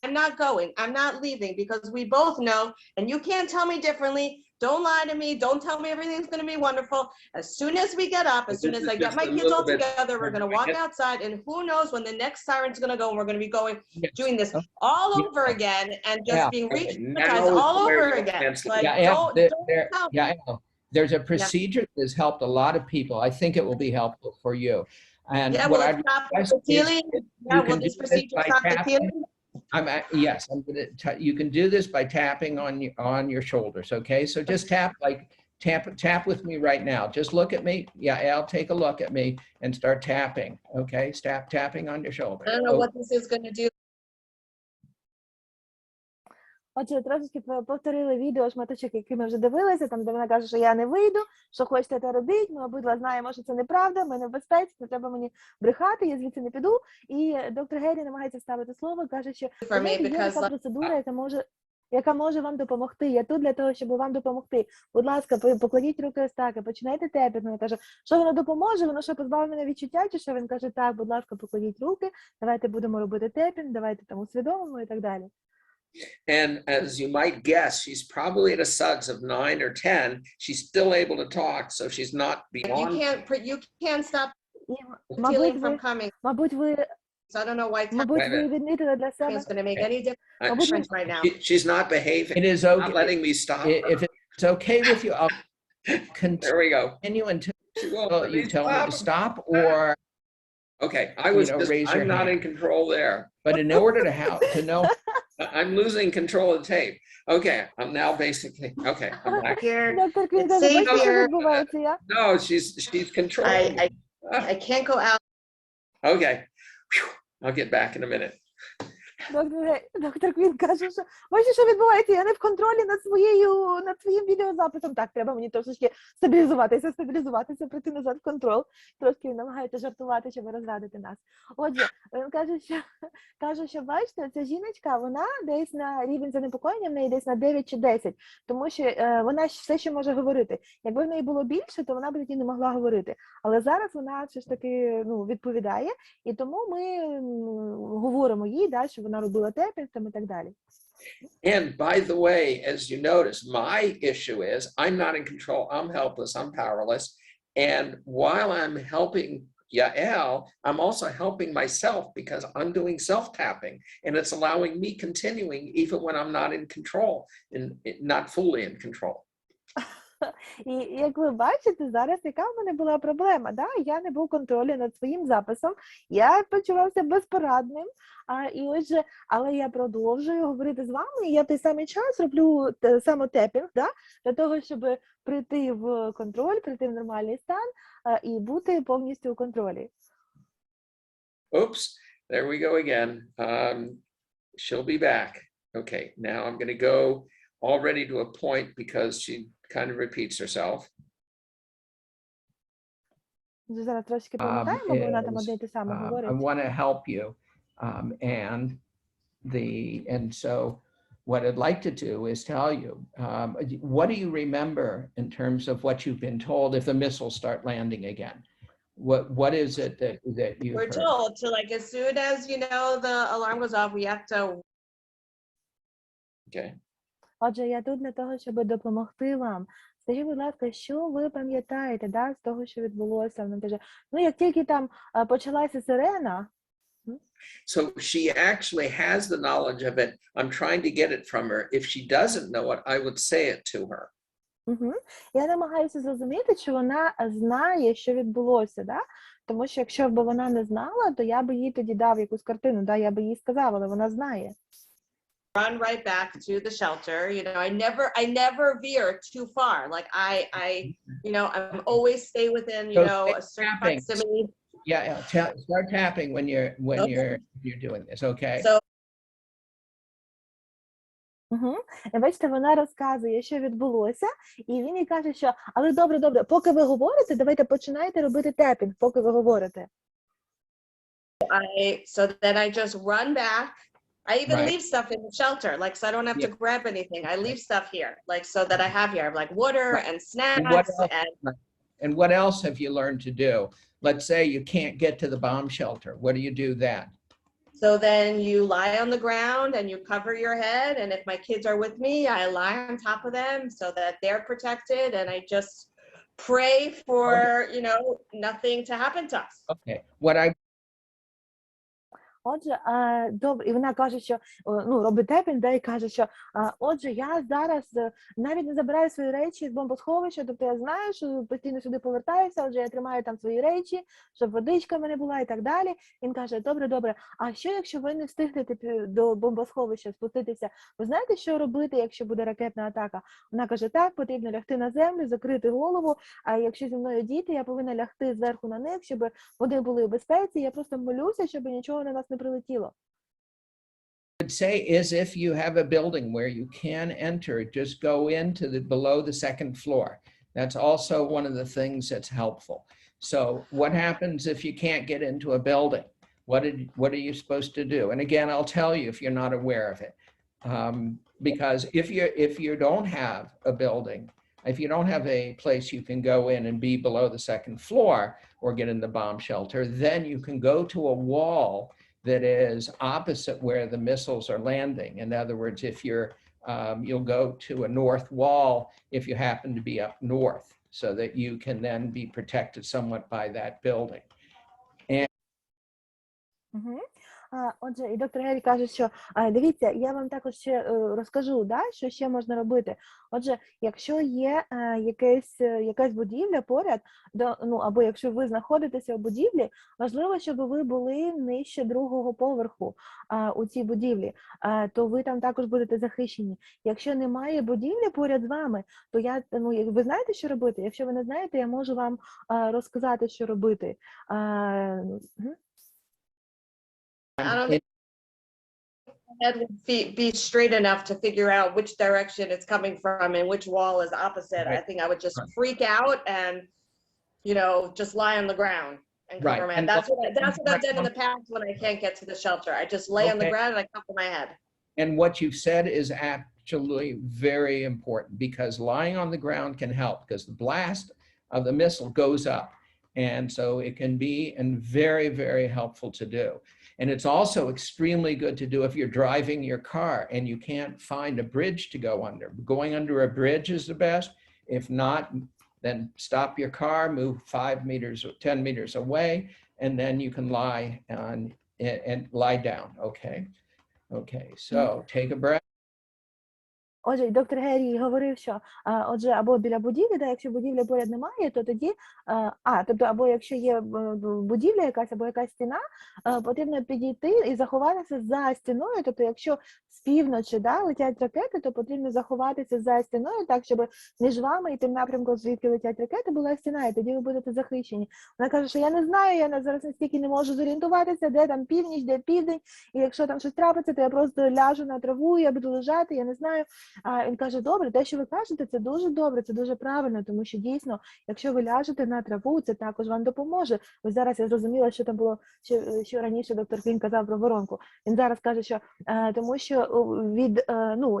I'm not going, I'm not leaving, because we both know, and you can't tell me differently. Don't lie to me. Don't tell me everything's going to be wonderful. As soon as we get up, as soon as I get my kids all together, we're going to walk outside, and who knows when the next siren's going to go, and we're going to be going, doing this all over again, and just being re-traumatized all over again. Like, there's a procedure that has helped a lot of people. I think it will be helpful for you. And yeah, what will I'd it stop request the is feeling? you Yeah, can will do this this procedure by stop the tapping. feeling? Yes, you can do this by tapping on your shoulders. Okay, so just tap with me right now. Just look at me. Yeah, Al, take a look at me and start tapping. Okay, stop tapping on your shoulder. I don't know what this is going to do. Отже, трошечки повторили відео, шматочок, який ми вже дивилися, там, де вона каже, що я не вийду, що хочете, те робіть, ми обидва знаємо, що це неправда, ми не в безпеці, не треба мені брехати, я звідси не піду. І доктор Гері намагається ставити слово, каже, що знаєте, є така процедура, яка може вам допомогти. Я тут для того, щоб вам допомогти. Будь ласка, покладіть руки ось так, і починайте тепіти. Вона каже, що воно допоможе, воно що позбавить мене відчуття, чи що? Він каже, так, будь ласка, покладіть руки, давайте будемо робити тепінг, давайте там усвідомимо і так далі. And as you might guess, she's probably at a SUDS of 9 or 10. She's still able to talk, so she's not beyond. You can't stop the feeling from coming. Мабуть, ви So I don't know why it's відмітили для себе. going to make any difference right now. She's not behaving. It is okay. Not letting me stop. If it's okay with you, I'll There we go. continue until you tell me to stop, or okay, I'm not in control there. But in order to know, I'm losing control of the tape. Okay, I'm now basically okay. I'm back here. No, she's controlling. I can't go out. Okay, whew. I'll get back in a minute. Доктор Квін каже, що бачите, що відбувається, я не в контролі над своїм відеозаписом. Так, треба мені трошечки стабілізуватися, прийти назад в контроль. Трошки намагається жартувати, щоб розрадити нас. Отже, він каже, що бачите, ця жіночка, вона десь на рівень занепокоєння, в неї десь на 9 чи 10, тому що вона все ще може говорити. Якби в неї було більше, то вона б тоді не могла говорити. Але зараз вона все ж таки відповідає, і тому ми говоримо їй, да, що вона робила тепінг і так далі. And by the way, as you notice, my issue is I'm not in control. I'm helpless. I'm powerless. And while I'm helping Yael, I'm also helping myself because I'm doing self-tapping, and it's allowing me continuing even when I'm not in control and not fully in control. І як ви бачите, зараз яка в мене була проблема, да? Я не був в контролі над своїм записом, я почувався безпорадним, але я продовжую говорити з вами, і я в той самий час роблю самотепінг, да? Для того, щоб прийти в контроль, прийти в нормальний стан і бути повністю у контролі. Oops, there we go again. She'll be back. Okay, now I'm going to go already to a point because she kind of repeats herself. Зараз трошки пам'ятаємо, бо вона там одне те саме говорить. I want to help you, and so what I'd like to do is tell you, what do you remember in terms of what you've been told if the missiles start landing again? What is it that you We're told to, like, as soon as the alarm goes off, we have to. Okay. Отже, я тут для того, щоб допомогти вам. Скажіть, будь ласка, що ви пам'ятаєте, да, з того, що відбулося? Вона каже, як тільки там почалася сирена. So she actually has the knowledge of it. I'm trying to get it from her. If she doesn't know it, I would say it to her. Я намагаюся зрозуміти, чи вона знає, що відбулося, да? Тому що якщо б вона не знала, то я би їй тоді дав якусь картину, да? Я би їй сказав, але вона знає. Run right back to the shelter. I never veer too far. Like I'm always stay within, a certain proximity. Yeah, start tapping when you're doing this, okay? So. І бачите, вона розказує, що відбулося, і він їй каже, що, але добре, поки ви говорите, давайте починайте робити тепінг, поки ви говорите. So then I just run back. I even Right. leave stuff in the shelter, like, so I don't have to Yeah. grab anything. I leave stuff here, like, so that I have here, like water Right. and And what snacks else, and and what else have you learned to do? Let's say you can't get to the bomb shelter. What do you do then? so then you lie on the ground and you cover your head. And if my kids are with me, I lie on top of them so that they're protected. And I just pray for, you know, nothing to happen to us. Okay. What I Отже, добре, і вона каже, що ну, робить тепінг, да, і каже, що отже, я зараз навіть не забираю свої речі з бомбосховища, тобто я знаю, що постійно сюди повертаюся, отже, я тримаю там свої речі, щоб водичка в мене була і так далі. Він каже, добре, а що, якщо ви не встигнете до бомбосховища спуститися? Ви знаєте, що робити, якщо буде ракетна атака? Вона каже, так, потрібно лягти на землю, закрити голову, а якщо зі мною діти, я повинна лягти зверху на них, щоб вони були в безпеці, я просто молюся, щоб нічого на нас не прилетіло. would say is if you have a building where you can enter, just go into the below the second floor. That's also one of the things that's helpful. So what happens if you can't get into a building? What are you supposed to do? And again, I'll tell you if you're not aware of it. Because if you don't have a building, if you don't have a place you can go in and be below the second floor or get in the bomb shelter, then you can go to a wall that is opposite where the missiles are landing. In other words, if you'll go to a north wall if you happen to be up north, so that you can then be protected somewhat by that building. Угу. Отже, і доктор Гері каже, що дивіться, я вам також ще розкажу, да, що ще можна робити. Отже, якщо є якась будівля поряд, ну, або якщо ви знаходитеся у будівлі, важливо, щоб ви були нижче другого поверху у цій будівлі, то ви там також будете захищені. Якщо немає будівлі поряд з вами, то ви знаєте, що робити? Якщо ви не знаєте, я можу вам розказати, що робити. I don't think my head would be straight enough to figure out which direction it's coming from and which wall is opposite. I think I would just freak out and, you know, just lie on the ground and cover my head. That's what I've done in the past when I can't get to the shelter. I just lay on the ground and I cover my head. And what you've said is actually very important, because lying on the ground can help, because the blast of the missile goes up. And so it can be very, very helpful to do. And it's also extremely good to do if you're driving your car and you can't find a bridge to go under. Going under a bridge is the best. If not, then stop your car, move 5 meters or 10 meters away, and then you can lie and lie down. Okay, so take a breath. Отже, доктор Гері говорив, що отже, або біля будівлі, якщо будівлі поряд немає, то тоді, тобто, або якщо є будівля якась, або якась стіна, потрібно підійти і заховатися за стіною, тобто, якщо з півночі летять ракети, то потрібно заховатися за стіною, так, щоб між вами і тим напрямком, звідки летять ракети, була стіна, і тоді ви будете захищені. Вона каже, що я не знаю, я зараз настільки не можу зорієнтуватися, де там північ, де південь, і якщо там щось трапиться, то я просто ляжу на траву, я буду лежати, я не знаю. Він каже, добре, те, що ви кажете, це дуже добре, це дуже правильно, тому що дійсно, якщо ви ляжете на траву, це також вам допоможе. Ось зараз я зрозуміла, що там було, що раніше доктор Квін казав про воронку. Він зараз каже, що тому що від,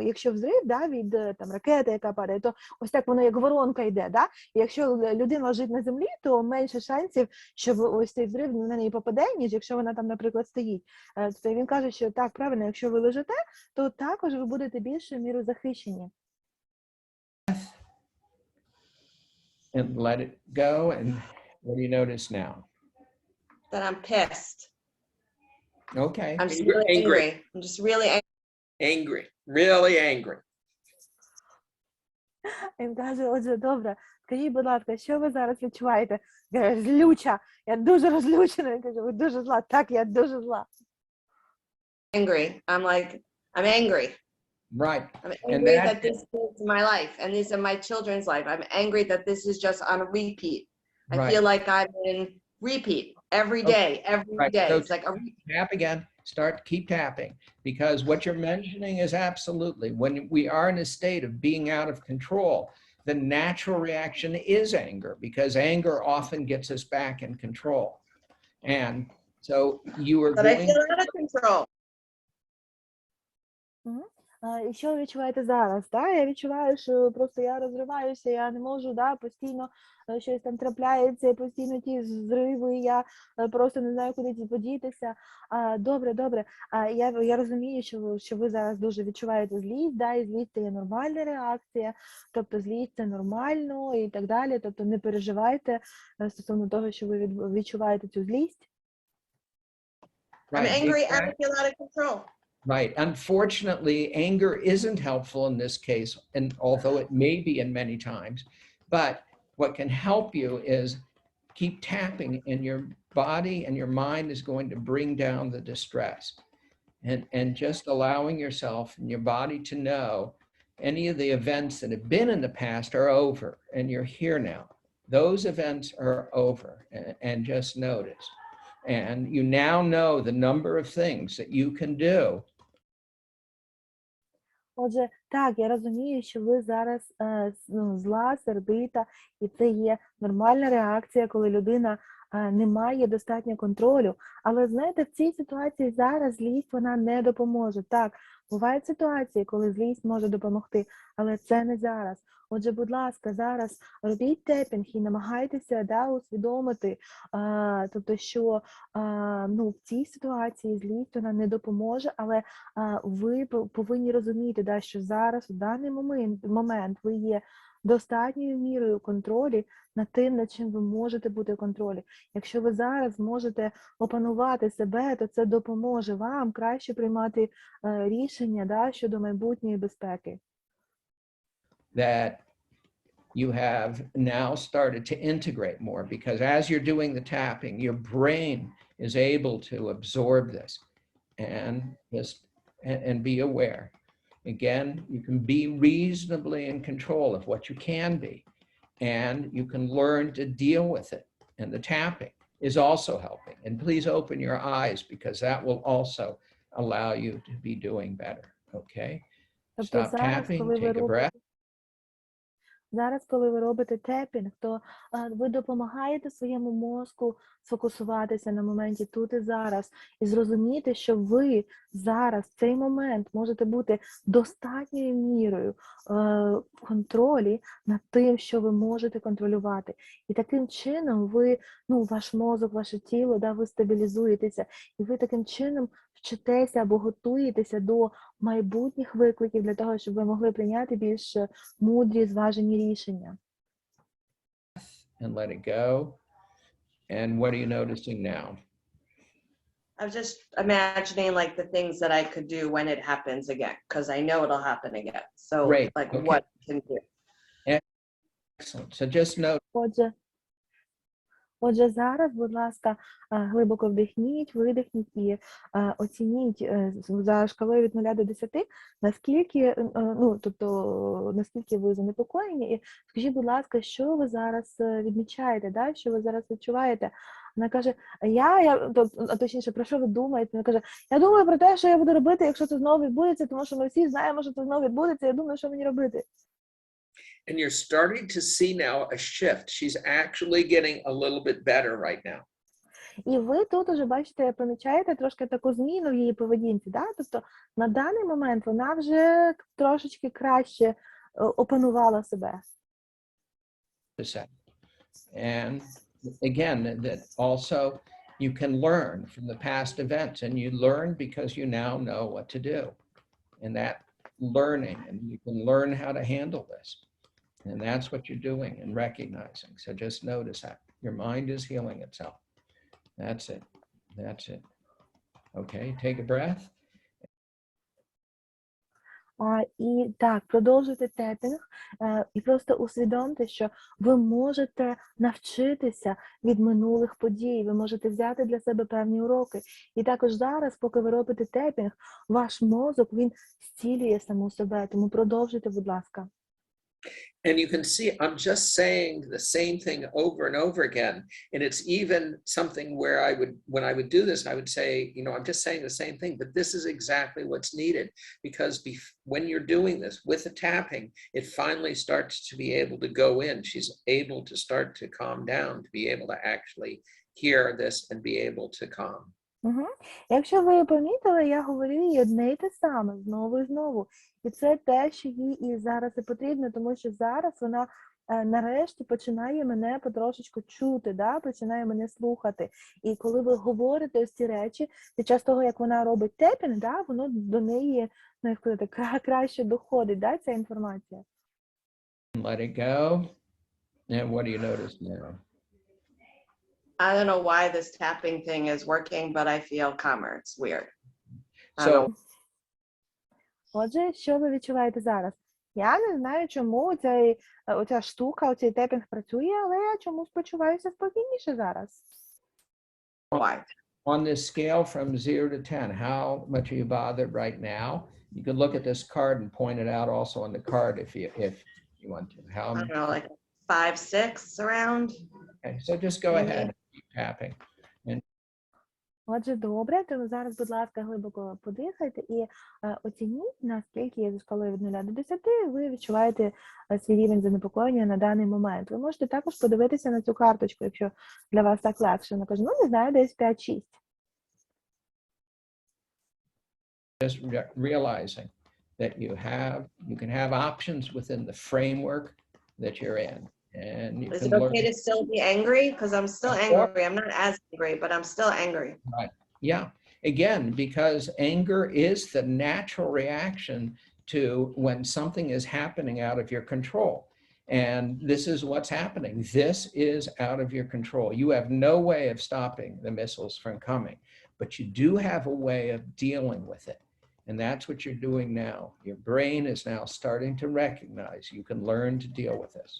якщо взрив, від там ракети, яка падає, то ось так воно як воронка йде, І якщо людина лежить на землі, то менше шансів, що ось цей взрив на неї попаде, ніж якщо вона там, наприклад, стоїть. Тобто він каже, що так, правильно, якщо ви лежите, то також ви будете більшою мірою захищені. And let it go. And what do you notice now? That I'm pissed. Okay. I'm just really angry. I'm just really Angry, really angry. Він каже, отже, добре, скажіть, будь ласка, що ви зараз відчуваєте? Я кажу, злюча, я дуже розлючена. Він каже, ви дуже зла. Так, я дуже зла. angry. I'm angry. Right. I'm angry that this is my life and these are my children's life. I'm angry that this is just on a repeat. I feel like I'm in repeat every day, every day. So it's like a repeat. tap again, keep tapping, because what you're mentioning is absolutely, when we are in a state of being out of control, the natural reaction is anger, because anger often gets us back in control. And So you are But I going, feel out of control. І що ви відчуваєте зараз? Да? Я відчуваю, що просто я розриваюся, я не можу, да, постійно щось там трапляється, постійно ті зриви, я просто не знаю, куди подітися. Добре, добре. Я розумію, що ви зараз дуже відчуваєте злість, да, і злість – це є нормальна реакція, тобто злість – це нормально і так далі, тобто не переживайте стосовно того, що ви відчуваєте цю злість. I'm right, angry and I exactly. feel out of control. Right. Unfortunately, anger isn't helpful in this case, and although it may be in many times, but what can help you is keep tapping, and your body and your mind is going to bring down the distress. And just allowing yourself and your body to know any of the events that have been in the past are over, and you're here now. Those events are over, and just notice. And you now know the number of things that you can do. Отже, так, я розумію, що ви зараз зла, сердита, і це є нормальна реакція, коли людина не має достатньо контролю. Але, знаєте, в цій ситуації зараз злість, вона не допоможе. Так, бувають ситуації, коли злість може допомогти, але це не зараз. Отже, будь ласка, зараз робіть тепінг і намагайтеся усвідомити, тобто, що в цій ситуації злість вона не допоможе, але ви повинні розуміти, що зараз, у даний момент, ви є достатньою мірою контролю над тим, над чим ви можете бути в контролі. Якщо ви зараз можете опанувати себе, то це допоможе вам краще приймати рішення щодо майбутньої безпеки. That you have now started to integrate more, because as you're doing the tapping, your brain is able to absorb this and be aware. Again, you can be reasonably in control of what you can be, and you can learn to deal with it. And the tapping is also helping. And please open your eyes, because that will also allow you to be doing better. Okay? Stop tapping, take a breath. Зараз, коли ви робите тепінг, то ви допомагаєте своєму мозку сфокусуватися на моменті тут і зараз, і зрозуміти, що ви зараз, в цей момент, можете бути достатньою мірою в контролі над тим, що ви можете контролювати. І таким чином ви, ваш мозок, ваше тіло, ви стабілізуєтеся, і ви таким чином вчитеся або готуєтеся до майбутніх викликів для того, щоб ви могли прийняти більш мудрі, зважені рішення. And let it go. And what are you noticing now? I was just imagining like the things that I could do when it happens again, because I know it'll happen again. So Great. like Okay. what I can do. Excellent. So just note. Отже, зараз, будь ласка, глибоко вдихніть, видихніть і оцініть за шкалою від 0 до 10, наскільки, наскільки ви занепокоєні, і скажіть, будь ласка, що ви зараз відмічаєте, що ви зараз відчуваєте. Вона каже, точніше, про що ви думаєте? Вона каже, я думаю про те, що я буду робити, якщо це знову відбудеться, тому що ми всі знаємо, що це знову відбудеться, я думаю, що мені робити. And you're starting to see now a shift. She's actually getting a little bit better right now. І ви тут уже бачите, помічаєте трошки таку зміну в її поведінці, тобто на даний момент вона вже трошечки краще опанувала себе. And again, that also you can learn from the past events, and you learn because you now know what to do. And that learning, and you can learn how to handle this. And that's what you're doing and recognizing. So just notice that your mind is healing itself. That's it. That's it. Okay, take a breath. І так, продовжуйте тепінг і просто усвідомте, що ви можете навчитися від минулих подій, ви можете взяти для себе певні уроки. І також зараз, поки ви робите тепінг, ваш мозок, він зцілює саму себе, тому продовжуйте, будь ласка. And you can see I'm just saying the same thing over and over again. And it's even something where when I would do this, I would say, you know, I'm just saying the same thing, but this is exactly what's needed, because when you're doing this with the tapping, it finally starts to be able to go in. She's able to start to calm down, to be able to actually hear this and be able to calm. Угу. Якщо ви помітили, я говорю їй одне й те саме, знову і знову. І це те, що їй і зараз і потрібно, тому що зараз вона нарешті починає мене потрошечку чути, да? Починає мене слухати. І коли ви говорите ось ці речі, під час того, як вона робить тепінг, да, воно до неї, ну, як сказати, краще доходить, да, ця інформація. Let it go. And what do you notice now? I don't know why this tapping thing is working, but I feel calmer. It's weird. So, Отже, що ви відчуваєте зараз? Я не знаю, чому оця штука, оцей тепінг працює, але я чомусь почуваюся спокійніше зараз. Why? on this scale from 0 to 10, how much are you bothered right now? You can look at this card and point it out also on the card if you want to. I don't know, like 5, 6 around. Okay, so just go ahead and keep tapping. Отже, добре, то зараз, будь ласка, глибоко подихайте і оцініть, наскільки зі шкалою від 0 до 10 ви відчуваєте свій рівень занепокоєння на даний момент. Ви можете також подивитися на цю карточку, якщо для вас так легше. Вона каже, ну, не знаю, десь 5-6. Just realizing that you can have options within the framework that you're in. And you Is can it learn. okay to still be angry? Because I'm still angry. I'm not as angry, but I'm still angry. Right. Yeah. Again, because anger is the natural reaction to when something is happening out of your control. And this is what's happening. This is out of your control. You have no way of stopping the missiles from coming, but you do have a way of dealing with it. And that's what you're doing now. Your brain is now starting to recognize you can learn to deal with this.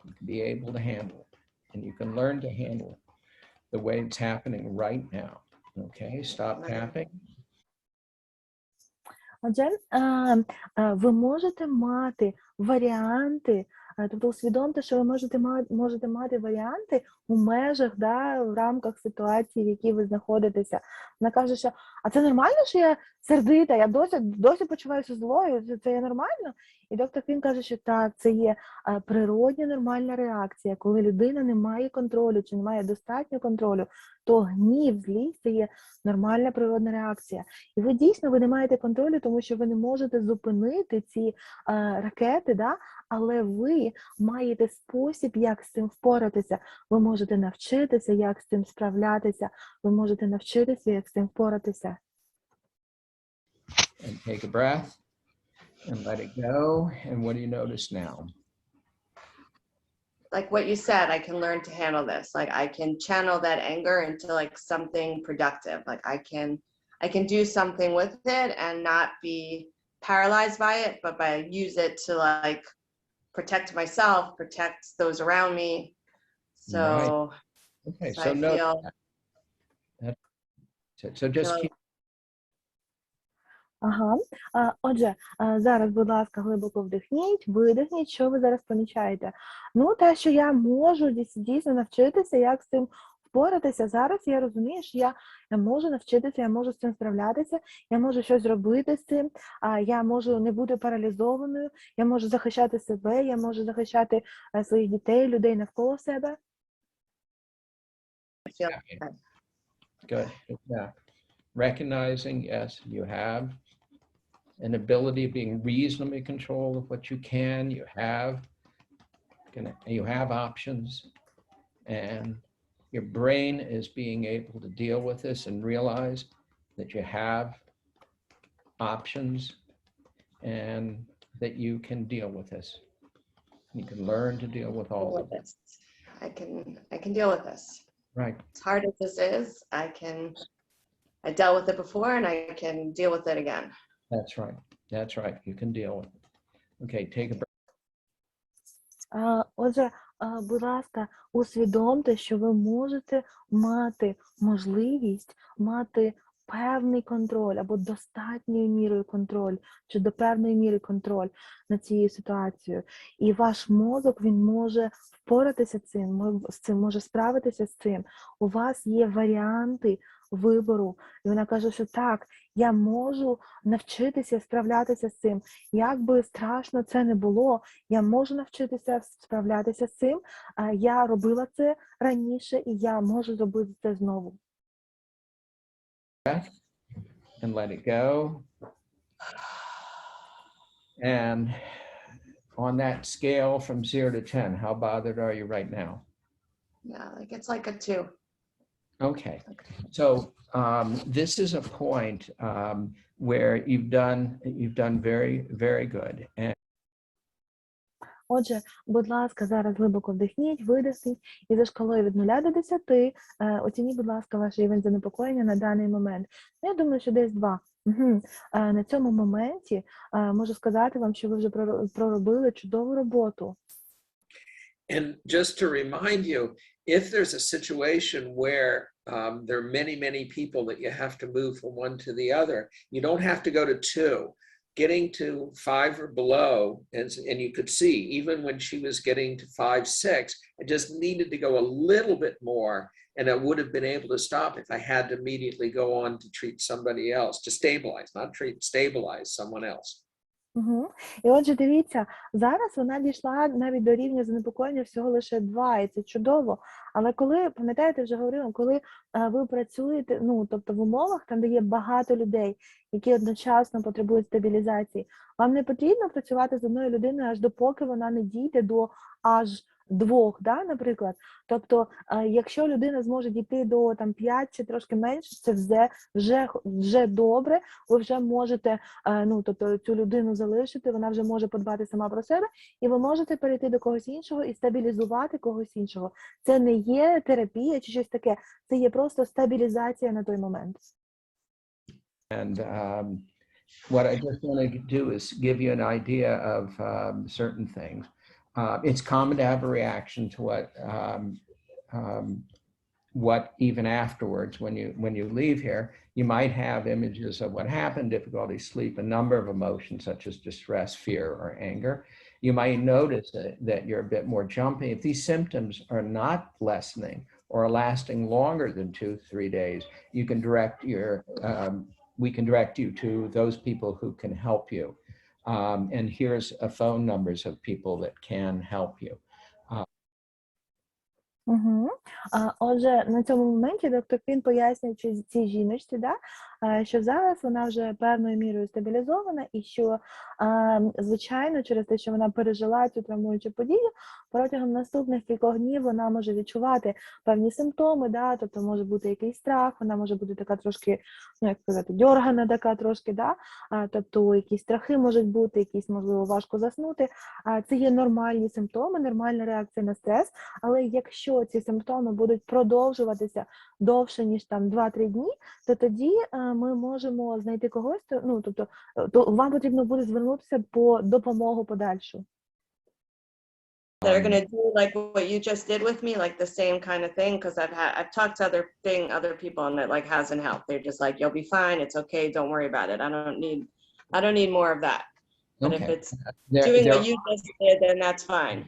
You can be able to handle it, and you can learn to handle it the way it's happening right now. Okay, stop tapping. Отже, ви можете мати варіанти, тобто усвідомте, що ви можете мати варіанти у межах, да, в рамках ситуації, в якій ви знаходитеся. Вона каже, що а це нормально, що я сердита, я досі почуваюся злою, це є нормально? І доктор Квін каже, що так, це є природня нормальна реакція. Коли людина не має контролю чи не має достатньо контролю, то гнів, злість – це є нормальна природна реакція. І ви дійсно не маєте контролю, тому що ви не можете зупинити ці ракети, да? Але ви маєте спосіб, як з цим впоратися. Ви можете навчитися, як з цим справлятися. Ви можете навчитися, як з цим впоратися. And take a breath and let it go. And what do you notice now? Like what you said, I can learn to handle this. Like I can channel that anger into like something productive. Like I can do something with it and not be paralyzed by it, but use it to like protect myself, protect those around me. So, right. Okay, so I no, feel, so just keep. Ага. Отже, зараз, будь ласка, глибоко вдихніть, видихніть, що ви зараз помічаєте. Ну, те, що я можу дійсно навчитися, як з цим впоратися. Зараз я розумію, що я можу навчитися, я можу з цим справлятися, я можу щось зробити з цим, я можу не бути паралізованою, я можу захищати себе, я можу захищати своїх дітей, людей навколо себе. I feel Good. Yeah. Recognizing, yes, you have an ability of being reasonably in control of what you can. You have options, and your brain is being able to deal with this and realize that you have options and that you can deal with this. You can learn to deal with all of this. I can deal with this. Right. As hard as this is, I dealt with it before and I can deal with it again. That's right. That's right. You can deal with it. Okay, take a breath. Отже, будь ласка, усвідомте, що ви можете мати можливість, мати певний контроль або достатньою мірою контроль, чи до певної міри контроль над цією ситуацією. І ваш мозок, він може впоратися з цим, може справитися з цим. У вас є варіанти вибору. І вона каже, що так, я можу навчитися справлятися з цим. Як би страшно це не було, я можу навчитися справлятися з цим. Я робила це раніше, і я можу зробити це знову. And let it go. And on that scale from 0 to 10, how bothered are you right now? Yeah, like it's like a 2. Okay, so this is a point where you've done very, very good. And Отже, будь ласка, зараз глибоко вдихніть, видихніть, і за шкалою від 0 до 10 оцініть, будь ласка, ваш рівень занепокоєння на даний момент. Я думаю, що десь 2. На цьому моменті можу сказати вам, що ви вже проробили чудову роботу. And just to remind you, if there's a situation where there are many, many people that you have to move from one to the other, you don't have to go to 2. Getting to 5 or below, and you could see, even when she was getting to 5, 6, I just needed to go a little bit more, and I would have been able to stop if I had to immediately go on to treat somebody else, to stabilize, not treat, stabilize someone else. І отже, дивіться, зараз вона дійшла навіть до рівня занепокоєння всього лише 2, і це чудово. Але коли, пам'ятаєте, вже говорила, коли ви працюєте, тобто в умовах, там, де є багато людей, які одночасно потребують стабілізації, вам не потрібно працювати з одною людиною аж допоки вона не дійде до аж 2, да, наприклад. Тобто, якщо людина зможе дійти до 5 чи трошки менше, це вже добре, ви вже можете тобто, цю людину залишити, вона вже може подбати сама про себе, і ви можете перейти до когось іншого і стабілізувати когось іншого. Це не є терапія чи щось таке, це є просто стабілізація на той момент. And what I just want to do is give you an idea of certain things. It's common to have a reaction to what even afterwards, when you leave here, you might have images of what happened, difficulty sleep, a number of emotions such as distress, fear, or anger. You might notice that you're a bit more jumpy. If these symptoms are not lessening or are lasting longer than 2-3 days, you can we can direct you to those people who can help you. And here's phone numbers of people that can help you. Отже, на цьому моменті доктор Квін пояснює цій жіночці, що зараз вона вже певною мірою стабілізована і що, звичайно, через те, що вона пережила цю травмуючу подію, протягом наступних кількох днів вона може відчувати певні симптоми, тобто може бути якийсь страх, вона може бути така трошки, дьоргана така трошки, тобто якісь страхи можуть бути, якісь, можливо, важко заснути. Це є нормальні симптоми, нормальна реакція на стрес, але якщо ці симптоми будуть продовжуватися довше, ніж 2-3 дні, то тоді ми можемо знайти когось, тобто вам потрібно буде звернутися по допомогу подальшу. They're going to do like what you just did with me, like the same kind of thing, because I've talked to other people and it like hasn't helped. They're just like, you'll be fine, it's okay, don't worry about it. I don't need more of that. But if it's doing what you just did, then that's fine.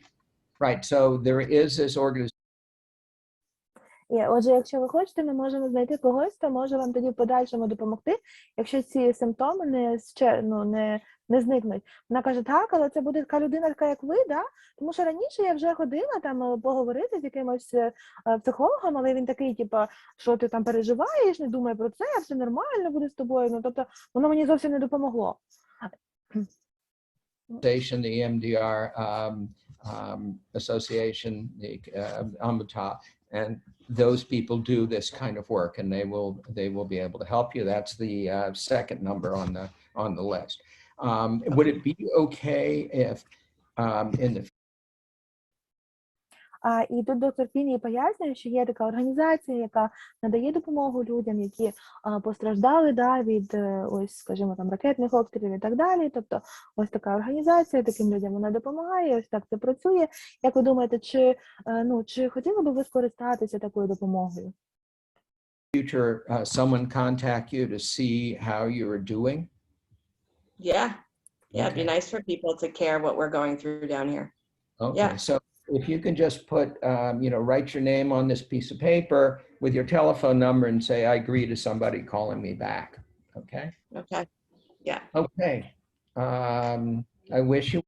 Right, so there is this organization. Отже, якщо ви хочете, ми можемо знайти когось, хто може вам тоді в подальшому допомогти, якщо ці симптоми не зникнуть. Вона каже, так, але це буде така людина, така як ви, тому що раніше я вже ходила поговорити з якимось психологом, але він такий, що ти там переживаєш, не думай про це, все нормально буде з тобою, тобто воно мені зовсім не допомогло. The EMDR association, on the top, and those people do this kind of work, and they will be able to help you. That's the second number on the list. Would it be okay if in the І тут доктор Квін пояснює, що є така організація, яка надає допомогу людям, які постраждали від, скажімо, ракетних обстрілів і так далі. Тобто ось така організація, таким людям вона допомагає, ось так це працює. Як ви думаєте, чи хотіли би ви скористатися такою допомогою? future someone contact you to see how you're doing? Yeah. Yeah, it'd be Okay. nice for people to care what we're going through down here. Okay, Yeah. so if you can just put, write your name on this piece of paper with your telephone number and say, I agree to somebody calling me back. Okay? Okay. Yeah. Okay. I wish you.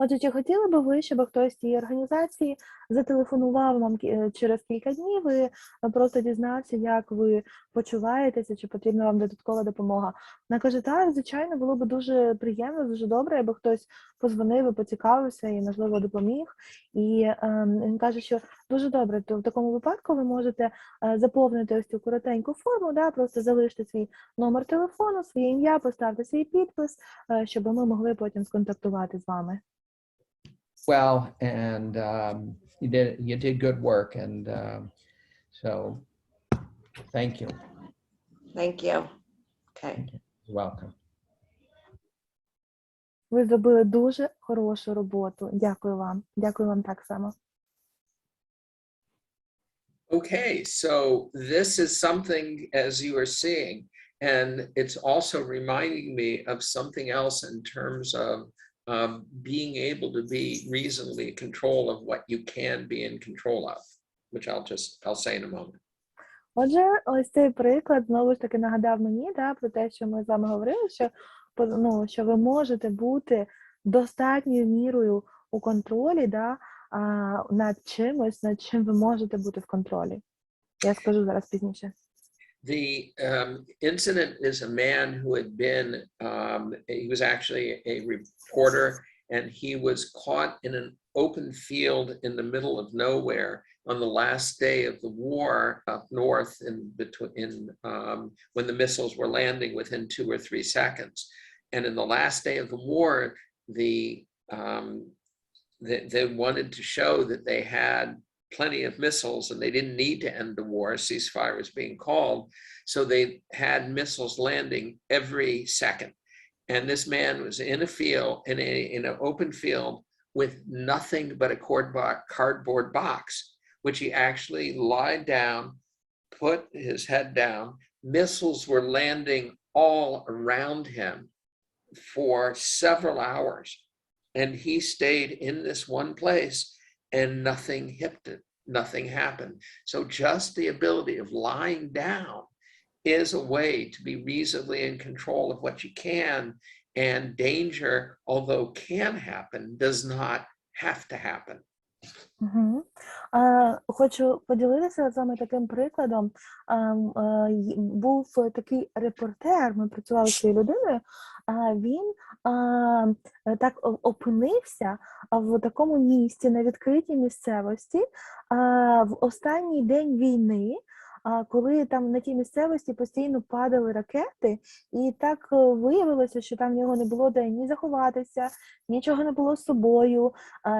Отже, чи хотіли би ви, щоб хтось з цієї організації зателефонував вам через кілька днів і просто дізнався, як ви почуваєтеся, чи потрібна вам додаткова допомога? Вона каже, так, звичайно, було б дуже приємно, дуже добре, аби хтось позвонив і поцікавився і, можливо, допоміг. І він каже, що дуже добре, то в такому випадку ви можете заповнити ось цю коротеньку форму, да, просто залиште свій номер телефону, своє ім'я, поставте свій підпис, щоб ми могли потім сконтактувати з вами. Well, and you did good work, and so thank you. Thank you. Okay. You're welcome. Ви зробили дуже хорошу роботу. Дякую вам. Дякую вам так само. Okay, so this is something, as you are seeing, and it's also reminding me of something else in terms of being able to be reasonably in control of what you can be in control of, which I'll say in a moment. Отже, ось цей приклад знову ж таки нагадав мені, да, про те, що ми з вами говорили, що ви можете бути достатньою мірою у контролі, да, над чимось, над чим ви можете бути в контролі. Я скажу зараз пізніше. The incident is a man who had been, he was actually a reporter, and he was caught in an open field in the middle of nowhere on the last day of the war up north when the missiles were landing within 2 or 3 seconds. And in the last day of the war, they wanted to show that they had plenty of missiles and they didn't need to end the war. A ceasefire was being called. So they had missiles landing every second. And this man was in a field, in an open field with nothing but a cardboard box, which he actually lied down, put his head down. Missiles were landing all around him for several hours. And he stayed in this one place and nothing hit it, nothing happened. So just the ability of lying down is a way to be reasonably in control of what you can, and danger, although can happen, does not have to happen. Угу. Хочу поділитися з вами таким прикладом. Був такий репортер, ми працювали з цією людиною, він так опинився в такому місці, на відкритій місцевості, в останній день війни, коли там на тій місцевості постійно падали ракети, і так виявилося, що там в нього не було де ні заховатися, нічого не було з собою,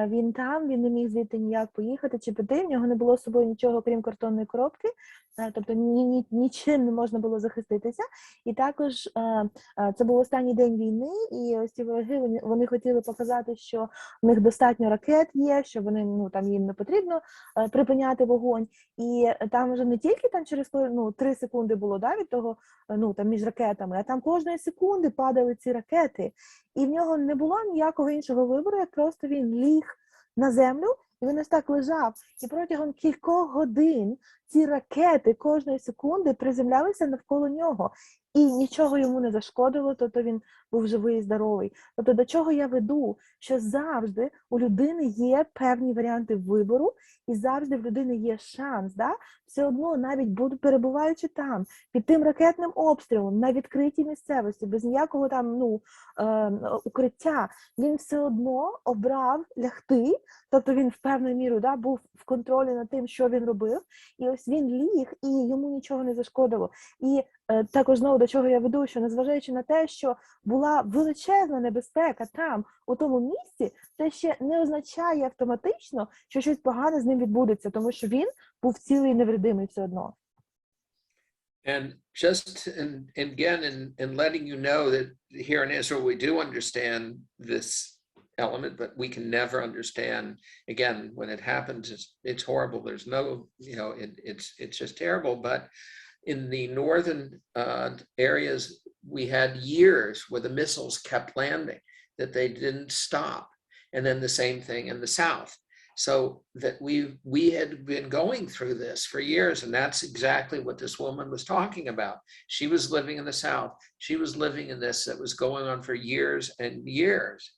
він не міг звідти ніяк поїхати чи піти, в нього не було з собою нічого, крім картонної коробки, тобто нічим не можна було захиститися. І також це був останній день війни, і ось ці вороги, вони хотіли показати, що в них достатньо ракет є, що вони, там їм не потрібно припиняти вогонь. І там вже не тільки там через 3 секунди було, да, від того, там між ракетами, а там кожної секунди падали ці ракети. І в нього не було ніякого іншого вибору, як просто він ліг на землю, і він ось так лежав. І протягом кількох годин ці ракети кожної секунди приземлялися навколо нього. І нічого йому не зашкодило, тобто він був живий і здоровий. Тобто до чого я веду? Що завжди у людини є певні варіанти вибору, і завжди в людини є шанс, да? Все одно, навіть перебуваючи там, під тим ракетним обстрілом, на відкритій місцевості, без ніякого там, укриття, він все одно обрав лягти, тобто він в певною мірою, да, був в контролі над тим, що він робив, і ось він ліг, і йому нічого не зашкодило. І також знову до чого я веду, що незважаючи на те, що була величезна небезпека там, у тому місці, це ще не означає автоматично, що щось погане з ним відбудеться, тому що він був цілий і невредимий все одно. And just again, in letting you know that here in Israel, we do understand this element, but we can never understand. Again, when it happens, it's horrible. There's no, it's just terrible. But in the northern areas, we had years where the missiles kept landing, that they didn't stop. And then the same thing in the south. So that we had been going through this for years, and that's exactly what this woman was talking about. She was living in the south. She was living in this that was going on for years and years.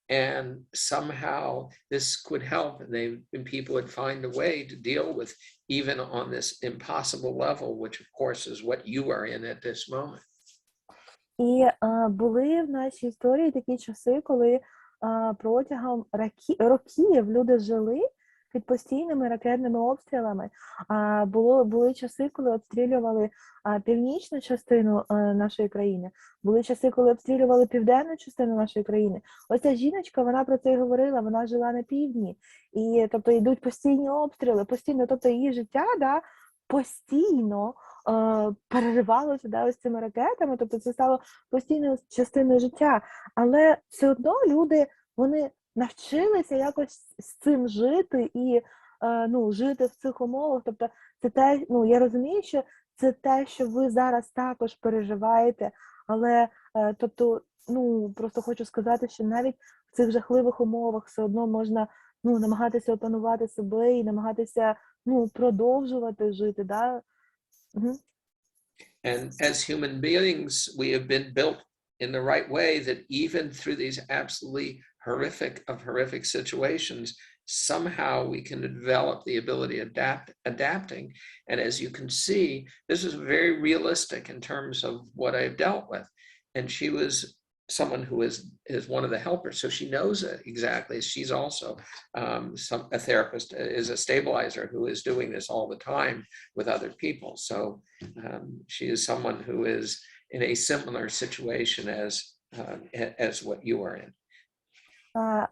And somehow this could help, and people would find a way to deal with even on this impossible level, which of course is what you are in at this moment. І були в нашій історії такі часи, коли протягом років люди жили під постійними ракетними обстрілами. Були часи, коли обстрілювали північну частину нашої країни, були часи, коли обстрілювали південну частину нашої країни. Ось ця жіночка, вона про це і говорила, вона жила на півдні. І, тобто, йдуть постійні обстріли, постійно, тобто її життя, постійно переривалося ось цими ракетами, тобто це стало постійною частиною життя. Але все одно люди, вони навчилися якось з цим жити і жити в цих умовах. Тобто це те, я розумію, що це те, що ви зараз також переживаєте, але тобто, просто хочу сказати, що навіть в цих жахливих умовах все одно можна намагатися опанувати себе і намагатися продовжувати жити, да? And as human beings, we have been built in the right way that even through these absolutely horrific situations, somehow we can develop the ability of adapting. And as you can see, this is very realistic in terms of what I've dealt with. And she was someone who is one of the helpers, so she knows it exactly. She's also a therapist, is a stabilizer who is doing this all the time with other people. So she is someone who is in a similar situation as what you are in.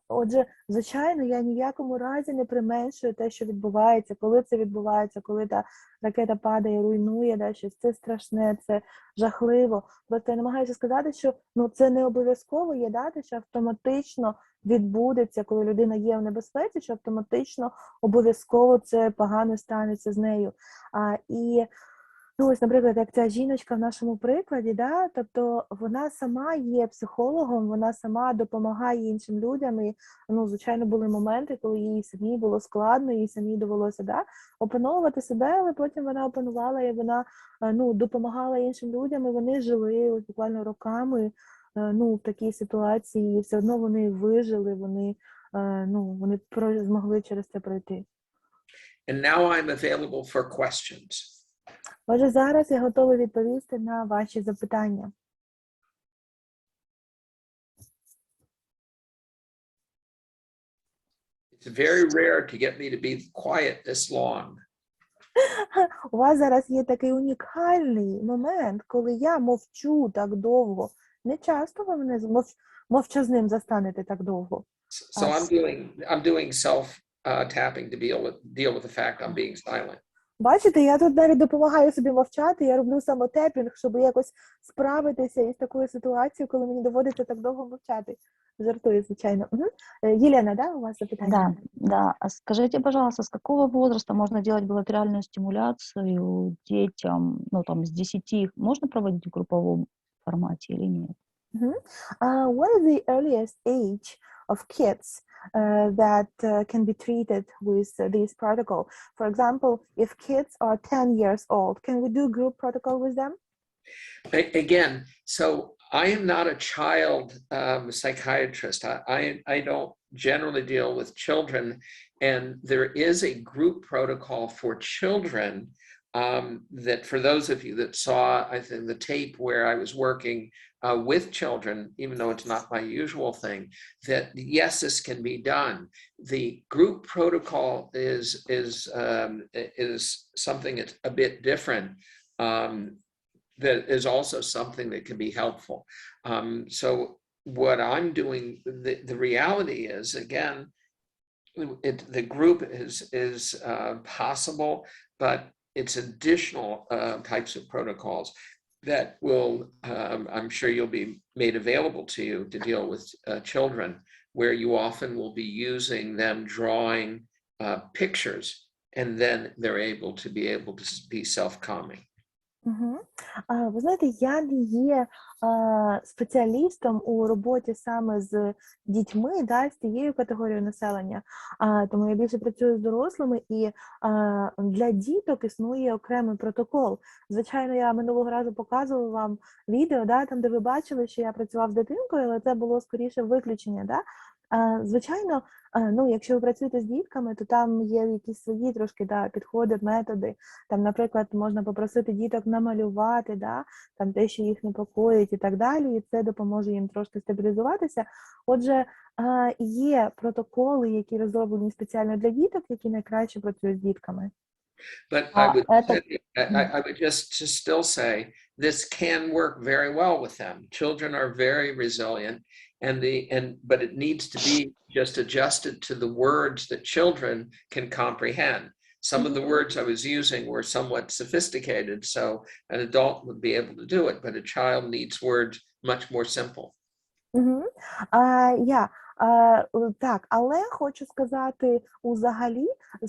Отже, звичайно, я ні в якому разі не применшую те, що відбувається, коли це відбувається, коли та ракета падає, руйнує, щось, це страшне, це жахливо. Просто я намагаюся сказати, що це не обов'язково є дати, що автоматично відбудеться, коли людина є в небезпеці, що автоматично обов'язково це погано станеться з нею. Ось, наприклад, як ця жіночка в нашому прикладі, тобто вона сама є психологом, вона сама допомагає іншим людям, і, звичайно, були моменти, коли їй самій було складно, їй самій довелося, опановувати себе, але потім вона опанувала, і вона, допомагала іншим людям, і вони жили ось, буквально роками, в такій ситуації, і все одно вони вижили, вони змогли через це пройти. And now I'm available for questions. Отже, зараз я готова відповісти на ваші запитання. It's very rare to get me to be quiet this long. У вас зараз є такий унікальний момент, коли я мовчу так довго. Не часто ви мене мовчазним застанете так довго. So I'm doing self-tapping to deal with the fact I'm being silent. Бачите, я тут навіть допомагаю собі мовчати, я роблю самотепінг, щоб якось справитися із такою ситуацією, коли мені доводиться так довго мовчати. Жартую, звичайно. Елена, у вас запитання? Да. А скажите, пожалуйста, с какого возраста можно делать билатеральную стимуляцию детям, с 10, можно проводить в групповом формате или нет? What is the earliest age of kids that can be treated with this protocol? For example, if kids are 10 years old, can we do group protocol with them? Again, so I am not a child psychiatrist. I don't generally deal with children, and there is a group protocol for children that for those of you that saw, I think, the tape where I was working with children, even though it's not my usual thing, that yes, this can be done. The group protocol is something that's a bit different. That is also something that can be helpful. So what I'm doing, the reality is, again, the group is possible, but it's additional types of protocols that will, I'm sure you'll be made available to you to deal with children where you often will be using them drawing pictures, and then they're able to be self-calming. Угу. Ви знаєте, я не є спеціалістом у роботі саме з дітьми, да, з тією категорією населення, тому я більше працюю з дорослими, і для діток існує окремий протокол. Звичайно, я минулого разу показувала вам відео, да, там, де ви бачили, що я працював з дитинкою, але це було скоріше виключення. Да? Звичайно, ну, якщо ви працюєте з дітками, то там є якісь свої трошки, да, підходи, методи. Там, наприклад, можна попросити діток намалювати, да, там те, що їх непокоїть і так далі, і це допоможе їм трошки стабілізуватися. Отже, є протоколи, які розроблені спеціально для діток, які найкраще працюють з дітками. But I would just still say this can work very well with them. Children are very resilient, but it needs to be just adjusted to the words that children can comprehend. Some of the words I was using were somewhat sophisticated, so an adult would be able to do it, but a child needs words much more simple. Так, але хочу сказати взагалі,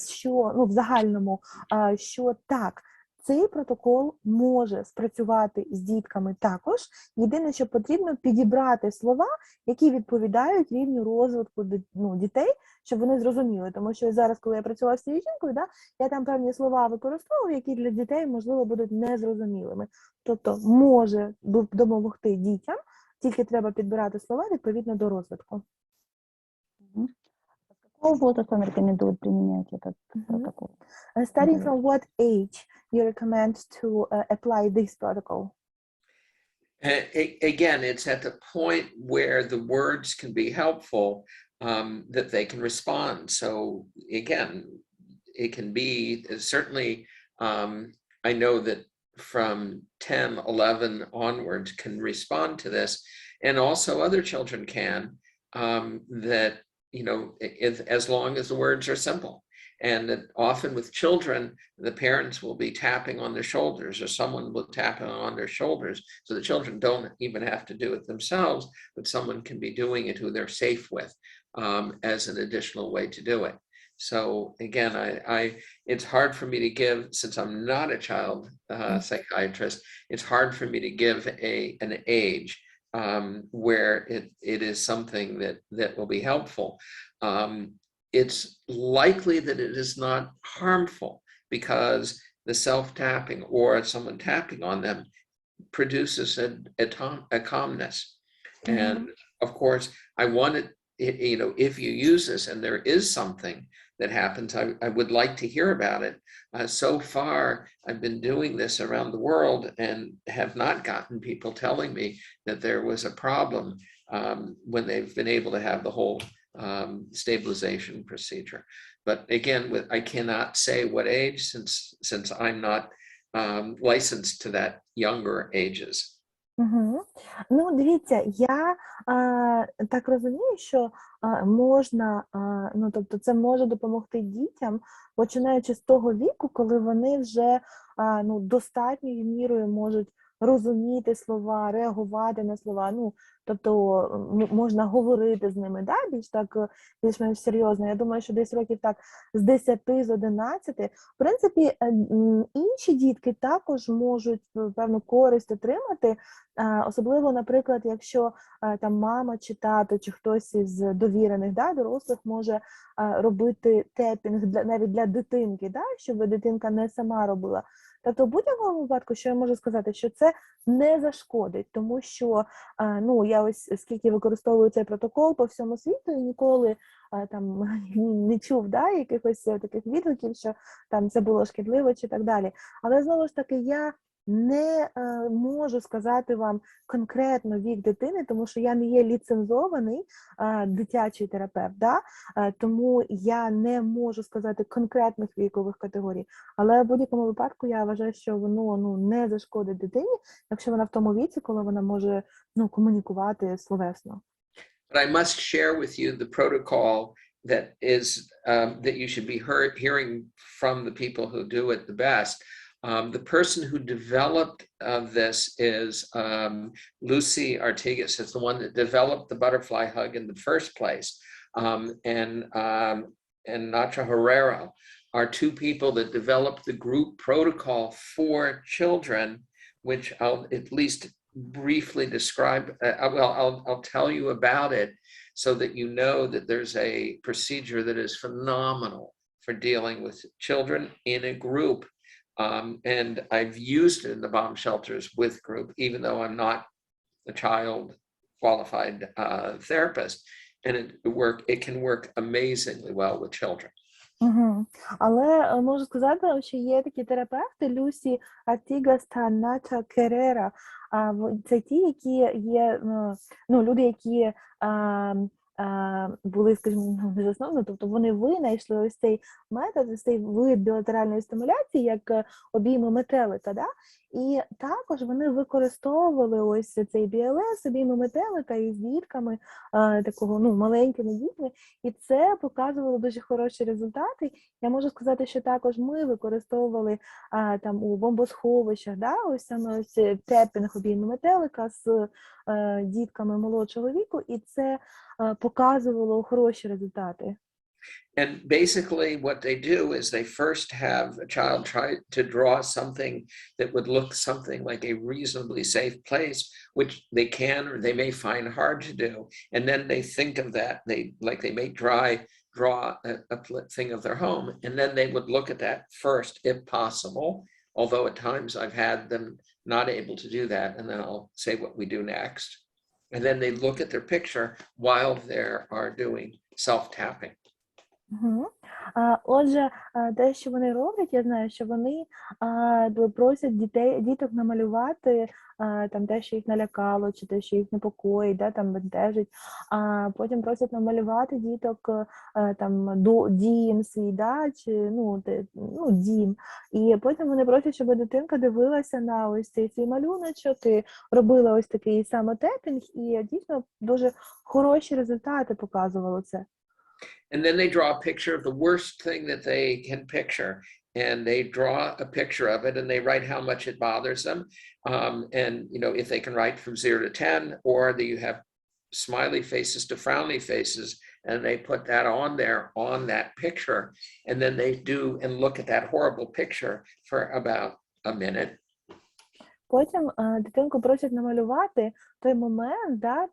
що, ну, в загальному, що так, цей протокол може спрацювати з дітками також. Єдине, що потрібно підібрати слова, які відповідають рівню розвитку, ну, дітей, щоб вони зрозуміли. Тому що зараз, коли я працювала з цією жінкою, да, я там певні слова використовую, які для дітей, можливо, будуть незрозумілими. Тобто може допомогти дітям, тільки треба підбирати слова відповідно до розвитку. С какого возраста он рекомендует применять этот протокол? Starting from what age you recommend to apply this protocol? Again, it's at the point where the words can be helpful, that they can respond. So again, it can be certainly, I know that from 10, 11 onwards can respond to this, and also other children can, that, you know, as long as the words are simple. And that often with children, the parents will be tapping on their shoulders, or someone will tap on their shoulders, so the children don't even have to do it themselves, but someone can be doing it who they're safe with, as an additional way to do it. So again, it's hard for me to give, since I'm not a child psychiatrist, it's hard for me to give an age where it is something that will be helpful. It's likely that it is not harmful, because the self-tapping or someone tapping on them produces a calmness. And of course, I want it, you know, if you use this and there is something that happens, I would like to hear about it. So far, I've been doing this around the world and have not gotten people telling me that there was a problem when they've been able to have the whole stabilization procedure. But again, I cannot say what age, since I'm not licensed to that younger ages. Ну, дивіться, я так розумію, що можна, ну, тобто це може допомогти дітям, починаючи з того віку, коли вони вже, ну, достатньою мірою можуть розуміти слова, реагувати на слова, ну, тобто можна говорити з ними, да, більш-менш серйозно. Я думаю, що десь років так з 10, з 11. В принципі, інші дітки також можуть певну користь отримати, особливо, наприклад, якщо там мама чи тато, чи хтось із довірених, да, дорослих може робити тепінг навіть для дитинки, да, щоб дитинка не сама робила. Тобто в будь-якому випадку, що я можу сказати, що це не зашкодить, тому що, ну, я ось скільки використовую цей протокол по всьому світу і ніколи там не чув, да, якихось таких відгуків, що там це було шкідливо чи так далі. Але знову ж таки, я не можу сказати вам конкретно вік дитини, тому що я не є ліцензований дитячий терапевт, да? Тому я не можу сказати конкретних вікових категорій. Але в будь-якому випадку я вважаю, що воно, ну, не зашкодить дитині, якщо вона в тому віці, коли вона може, ну, комунікувати словесно. But I must share with you the protocol that is that you should be hearing from the people who do it the best. The person who developed this is Lucy Artigas. It's the one that developed the butterfly hug in the first place. And Nacho Herrero are two people that developed the group protocol for children, which I'll at least briefly describe. I'll tell you about it so that you know that there's a procedure that is phenomenal for dealing with children in a group. And I've used it in the bomb shelters with group, even though I'm not a child qualified therapist. And it can work amazingly well with children. Угу. Але можу сказати, що є такі терапевти Люсі Артігас та Ната Керера. Це ті, які є, ну, люди, які були, скажімо, не засновні, тобто вони винайшли ось цей метод, ось цей вид білатеральної стимуляції, як обійми метелика, да? І також вони використовували ось цей БЛС, обійми метелика із дітками, такого, ну, маленькими дітьми, і це показувало дуже хороші результати. Я можу сказати, що також ми використовували там у бомбосховищах, да? Ось саме ось тепінг обійми метелика з дітками молодшого віку, і це показувало хороші результати. And basically what they do is they first have a child try to draw something that would look something like a reasonably safe place, which they can or they may find hard to do. And then they think of that, they may draw a thing of their home, and then they would look at that first if possible, although at times I've had them not able to do that, and then I'll say what we do next. And then they look at their picture while they are doing self-tapping. Угу. Отже, те, що вони роблять, я знаю, що вони просять діток намалювати там те, що їх налякало, чи те, що їх непокоїть, да, там бентежить, а потім просять намалювати діток там дім свій, да, чи дім. І потім вони просять, щоб дитинка дивилася на ось цей свій малюночок і робила ось такий самотепінг, і дійсно дуже хороші результати показувало це. And then they draw a picture of the worst thing that they can picture, and they draw a picture of it, and they write how much it bothers them. And you know, if they can write from 0 to 10, or you have smiley faces to frowny faces, and they put that on there on that picture, and then they do and look at that horrible picture for about a minute. Потім дитинку просять намалювати той момент, да,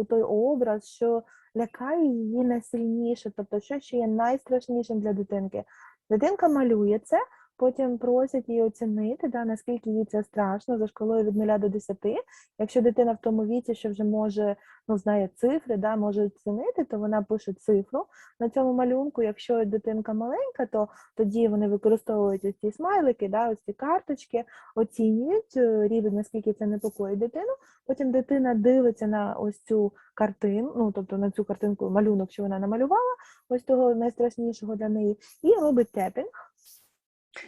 той образ, що лякає її найсильніше, тобто що є найстрашнішим для дитинки. Дитинка малює це, потім просять її оцінити, да, наскільки їй це страшно, за шкалою від 0 до 10. Якщо дитина в тому віці, що вже може, знає цифри, да, може оцінити, то вона пише цифру на цьому малюнку. Якщо дитинка маленька, то тоді вони використовують ось ці смайлики, да, ось ці карточки, оцінюють рівень, наскільки це непокоїть дитину. Потім дитина дивиться на ось цю картину, тобто на цю картинку, малюнок, що вона намалювала, ось того найстрашнішого для неї, і робить тепінг.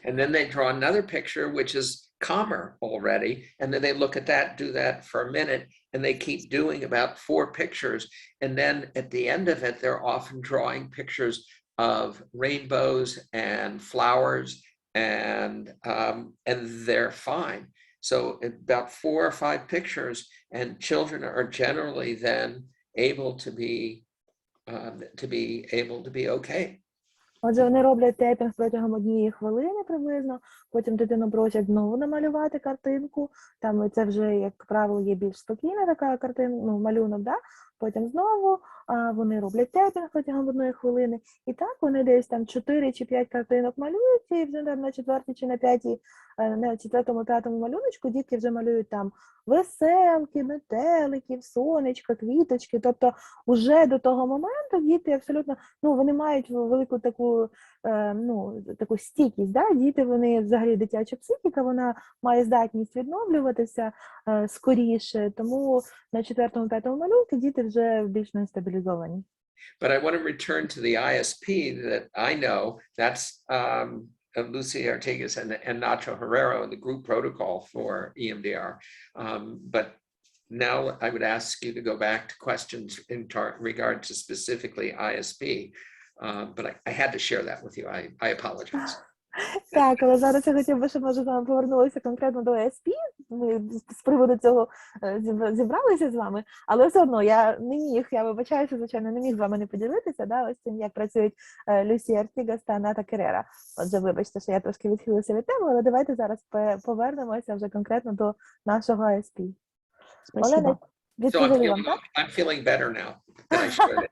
And then they draw another picture, which is calmer already. And then they look at that, do that for a minute, and they keep doing about 4 pictures. And then at the end of it, they're often drawing pictures of rainbows and flowers, and they're fine. So about 4 or 5 pictures, and children are generally then able to be okay. Отже, вони роблять тепінг протягом 1 хвилини приблизно, потім дитину просять знову намалювати картинку, там це вже, як правило, є більш спокійна така картинка, малюнок, да? Потім знову вони роблять тепінг протягом 1 хвилини, і так вони десь там 4 чи 5 картинок малюють, і вже на 4-й чи на 5-й, на 4-му, 5-му малюночку дітки вже малюють там веселки, метеликів, сонечка, квіточки, тобто вже до того моменту діти абсолютно, вони мають велику таку стійкість, да? Діти, вони взагалі дитяча психіка, вона має здатність відновлюватися скоріше, тому на 4-му, 5-му малюнку діти вже більш-менш стабілізовані. But I want to return to the ISP that I know, that's Lucy Artigas and Nacho Herrero in the group protocol for EMDR. But now I would ask you to go back to questions in regard to specifically ISP. But I had to share that with you. I apologize. Так, але зараз я хотів би, щоб ми з вами повернулися конкретно до ISP. Ми з приводу цього зібралися з вами, але все одно я не міг, я вибачаюся, звичайно, не міг з вами не поділитися, ось цим, як працюють Люсі Артігас та Ната Керера. Отже, вибачте, що я трошки відхилилася від теми, але давайте зараз повернемося вже конкретно до нашого ISP. Спасибо. Олена, So відповіли вам, так? I'm feeling better now than I should.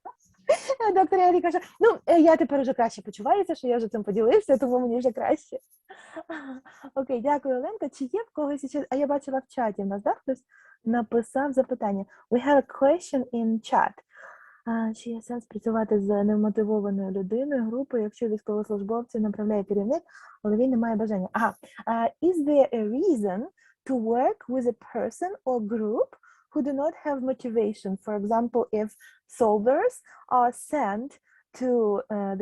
Доктор Ярі каже, я тепер вже краще почуваюся, що я вже цим поділився, тому мені вже краще. Окей, дякую, Оленка. Чи є в когось ще, а я бачила в чаті, в нас, хтось написав запитання. We have a question in chat. Чи є сенс працювати з немотивованою людиною, групою, якщо військовослужбовців направляє керівник, але він не має бажання? Is there a reason to work with a person or group who do not have motivation? For example, if soldiers are sent to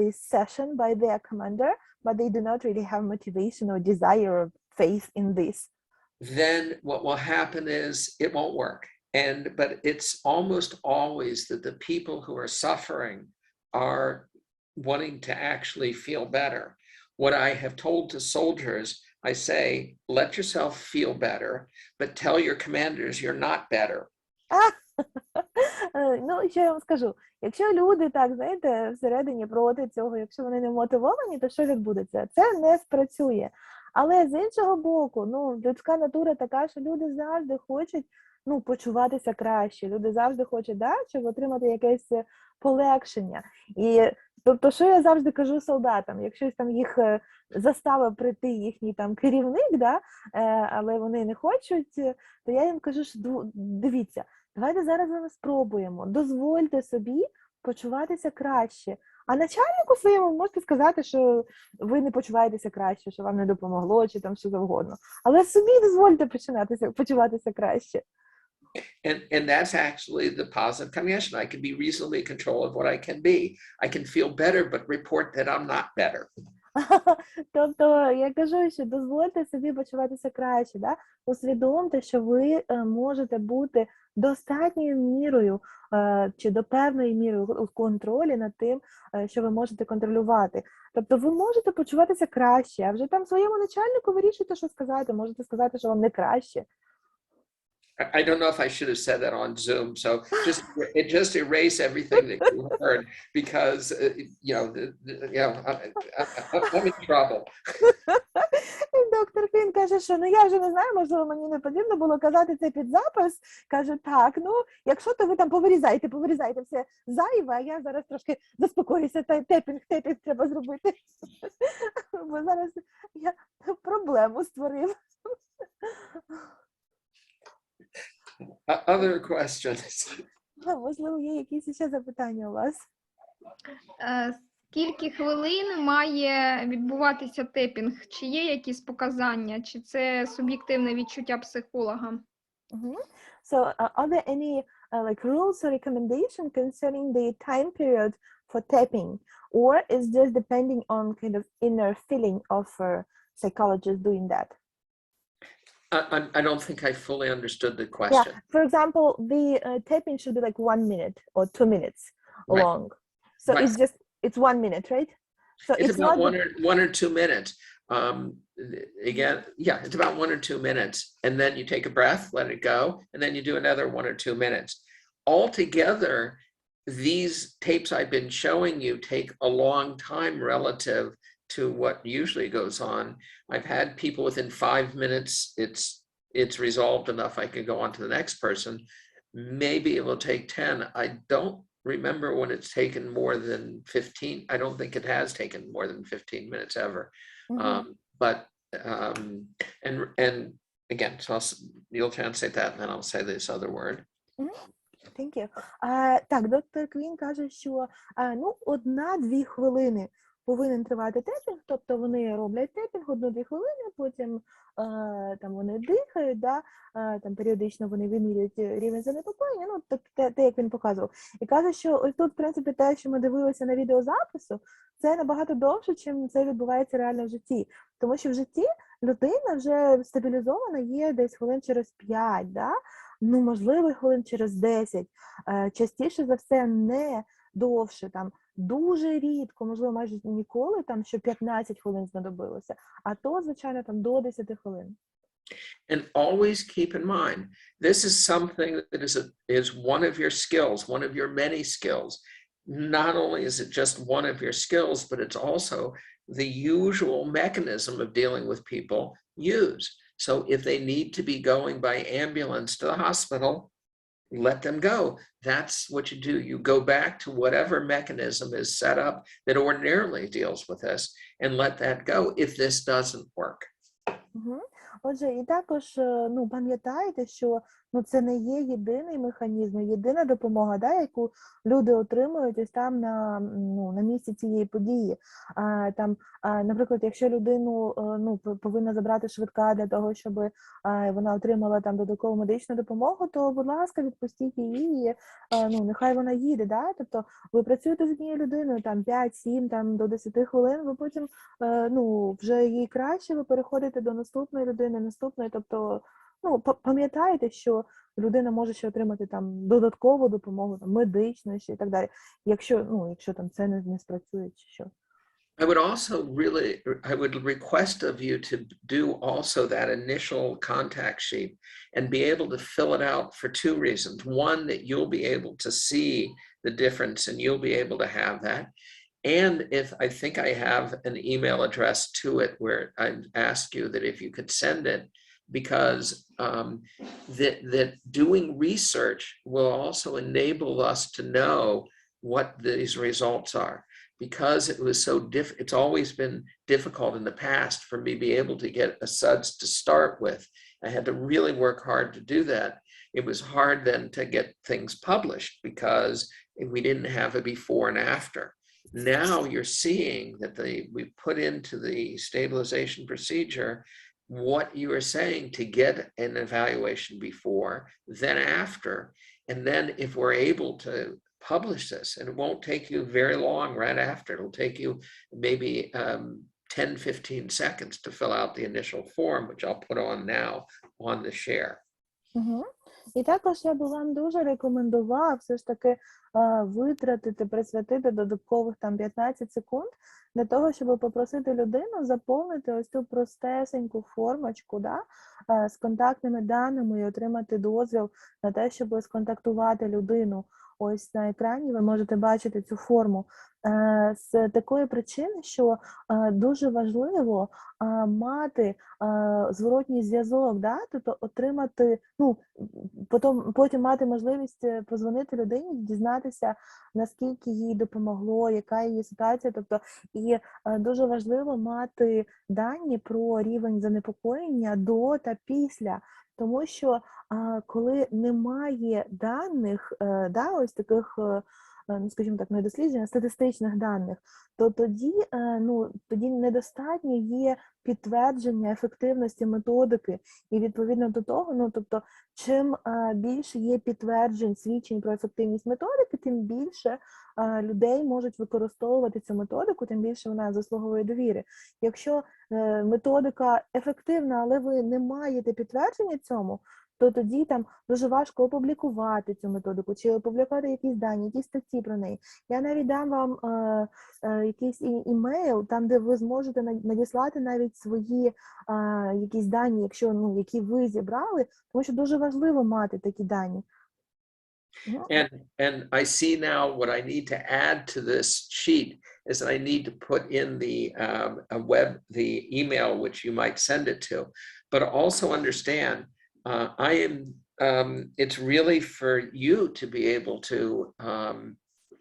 this session by their commander, but they do not really have motivation or desire or faith in this. Then what will happen is it won't work. But it's almost always that the people who are suffering are wanting to actually feel better. What I have told to soldiers, I say, let yourself feel better, but tell your commanders you're not better. Що я вам скажу? Якщо люди, так, знаєте, всередині проти цього, якщо вони не мотивовані, то що відбудеться? Це не спрацює. Але з іншого боку, людська натура така, що люди завжди хочуть почуватися краще. Люди завжди хочуть, щоб отримати якесь полегшення. І тобто, що я завжди кажу солдатам, якщо там їх заставив прийти їхній там керівник, але вони не хочуть, то я їм кажу, що дивіться, давайте зараз ми спробуємо, дозвольте собі почуватися краще. А начальнику своєму можете сказати, що ви не почуваєтеся краще, що вам не допомогло, чи там що завгодно. Але собі дозвольте почуватися краще. And that's actually the positive cognition. I can be reasonably in control of what I can be. I can feel better, but report that I'm not better. Тобто, я кажу, що дозвольте собі почуватися краще, усвідомте, що ви можете бути достатньою мірою чи до певної міри у контролі над тим, що ви можете контролювати. Тобто ви можете почуватися краще, а вже там своєму начальнику вирішуйте, що сказати, можете сказати, що вам не краще. I don't know if I should have said that on Zoom, so just erase everything that you heard because I'm in trouble. Доктор Квін каже, що я вже не знаю, можливо, мені не потрібно було казати це під запис. Каже, так, якщо то ви там повирізайте все зайве, а я зараз трошки заспокоюся, тепінг треба зробити. Бо зараз я проблему створив. Other questions? Можливо, є якісь ще запитання у вас? Скільки хвилин має відбуватися тепінг? Чи є якісь показання? Чи це суб'єктивне відчуття психолога? So, are there any rules or recommendation concerning the time period for tapping? Or is just depending on kind of inner feeling of psychologists doing that? I don't think I fully understood the question. Yeah, for example, the tapping should be like 1 minute or 2 minutes long. So it's 1 minute, right? So it's about one or 2 minutes. Again, it's about 1 or 2 minutes. And then you take a breath, let it go, and then you do another 1 or 2 minutes. Altogether, these tapes I've been showing you take a long time relative to what usually goes on. I've had people within 5 minutes, it's resolved enough I can go on to the next person. Maybe it will take 10. I don't remember when it's taken more than 15. I don't think it has taken more than 15 minutes ever. And again, so you'll translate that and then I'll say this other word. Thank you. Так, доктор Квін каже, що 1-2 хвилини повинен тривати тепінг, тобто вони роблять тепінг 1-2 хвилини, потім там вони дихають, там періодично вони вимірюють рівень занепокоєння, те, як він показував. І каже, що ось тут, в принципі, те, що ми дивилися на відеозапису, це набагато довше, чим це відбувається реально в житті. Тому що в житті людина вже стабілізована є десь хвилин через 5, можливо, хвилин через 10. Частіше за все не довше, там дуже рідко, можливо, майже ніколи, там, що 15 хвилин знадобилося, а то, звичайно, там до 10 хвилин. And always keep in mind, this is something that is one of your skills, one of your many skills. Not only is it just one of your skills, but it's also the usual mechanism of dealing with people use. So if they need to be going by ambulance to the hospital, let them go. That's what you do. You go back to whatever mechanism is set up that ordinarily deals with this and let that go if this doesn't work. Отже, і також, ну, пам'ятайте, що, ну, це не є єдиний механізм, єдина допомога, да, яку люди отримують ось там на місці цієї події. Наприклад, якщо людину, ну, повинна забрати швидка для того, щоб вона отримала там додаткову медичну допомогу, то, будь ласка, відпустіть її, ну, нехай вона їде, да? Тобто ви працюєте з однією людиною там 5-7 там до 10 хвилин, ви потім, ну, вже їй краще, ви переходите до наступної людини, тобто, ну, пам'ятайте, що людина може ще отримати там додаткову допомогу, там, медичну ще і так далі, якщо там це не спрацює чи що. I would request of you to do also that initial contact sheet and be able to fill it out for two reasons. One, that you'll be able to see the difference and you'll be able to have that. And if I think I have an email address to it where I ask you that if you could send it, because that doing research will also enable us to know what these results are. Because it was so it's always been difficult in the past for me to be able to get a SUDS to start with. I had to really work hard to do that. It was hard then to get things published because we didn't have a before and after. Now you're seeing that we put into the stabilization procedure what you are saying to get an evaluation before, then after. And then if we're able to publish this, and it won't take you very long right after, it'll take you maybe 10-15 seconds to fill out the initial form, which I'll put on now on the share. І також я би вам дуже рекомендувала все ж таки присвятити додаткових там 15 секунд для того, щоб попросити людину заповнити ось цю простесеньку формочку, да, з контактними даними і отримати дозвіл на те, щоб сконтактувати людину. Ось на екрані ви можете бачити цю форму. З такої причини, що дуже важливо мати зворотній зв'язок, да? Тобто отримати, ну, потім мати можливість подзвонити людині, дізнатися, наскільки їй допомогло, яка її ситуація. Тобто, і дуже важливо мати дані про рівень занепокоєння до та після. Тому що коли немає даних, да, ось таких, ну, скажімо так, не досліджень, а статистичних даних, то тоді недостатньо є підтвердження ефективності методики. І відповідно до того, ну, тобто, чим більше є підтверджень, свідчень про ефективність методики, тим більше людей можуть використовувати цю методику, тим більше вона заслуговує довіри. Якщо методика ефективна, але ви не маєте підтвердження цьому, то тоді там дуже важко опублікувати цю методику, чи опублікувати якісь дані, якісь статті про неї. Я навіть дам вам якийсь імейл, там, де ви зможете надіслати навіть свої якісь дані, якщо, ну, які ви зібрали, тому що дуже важливо мати такі дані. And I see now what I need to add to this sheet is that I need to put in the email which you might send it to, but also understand it's really for you to be able to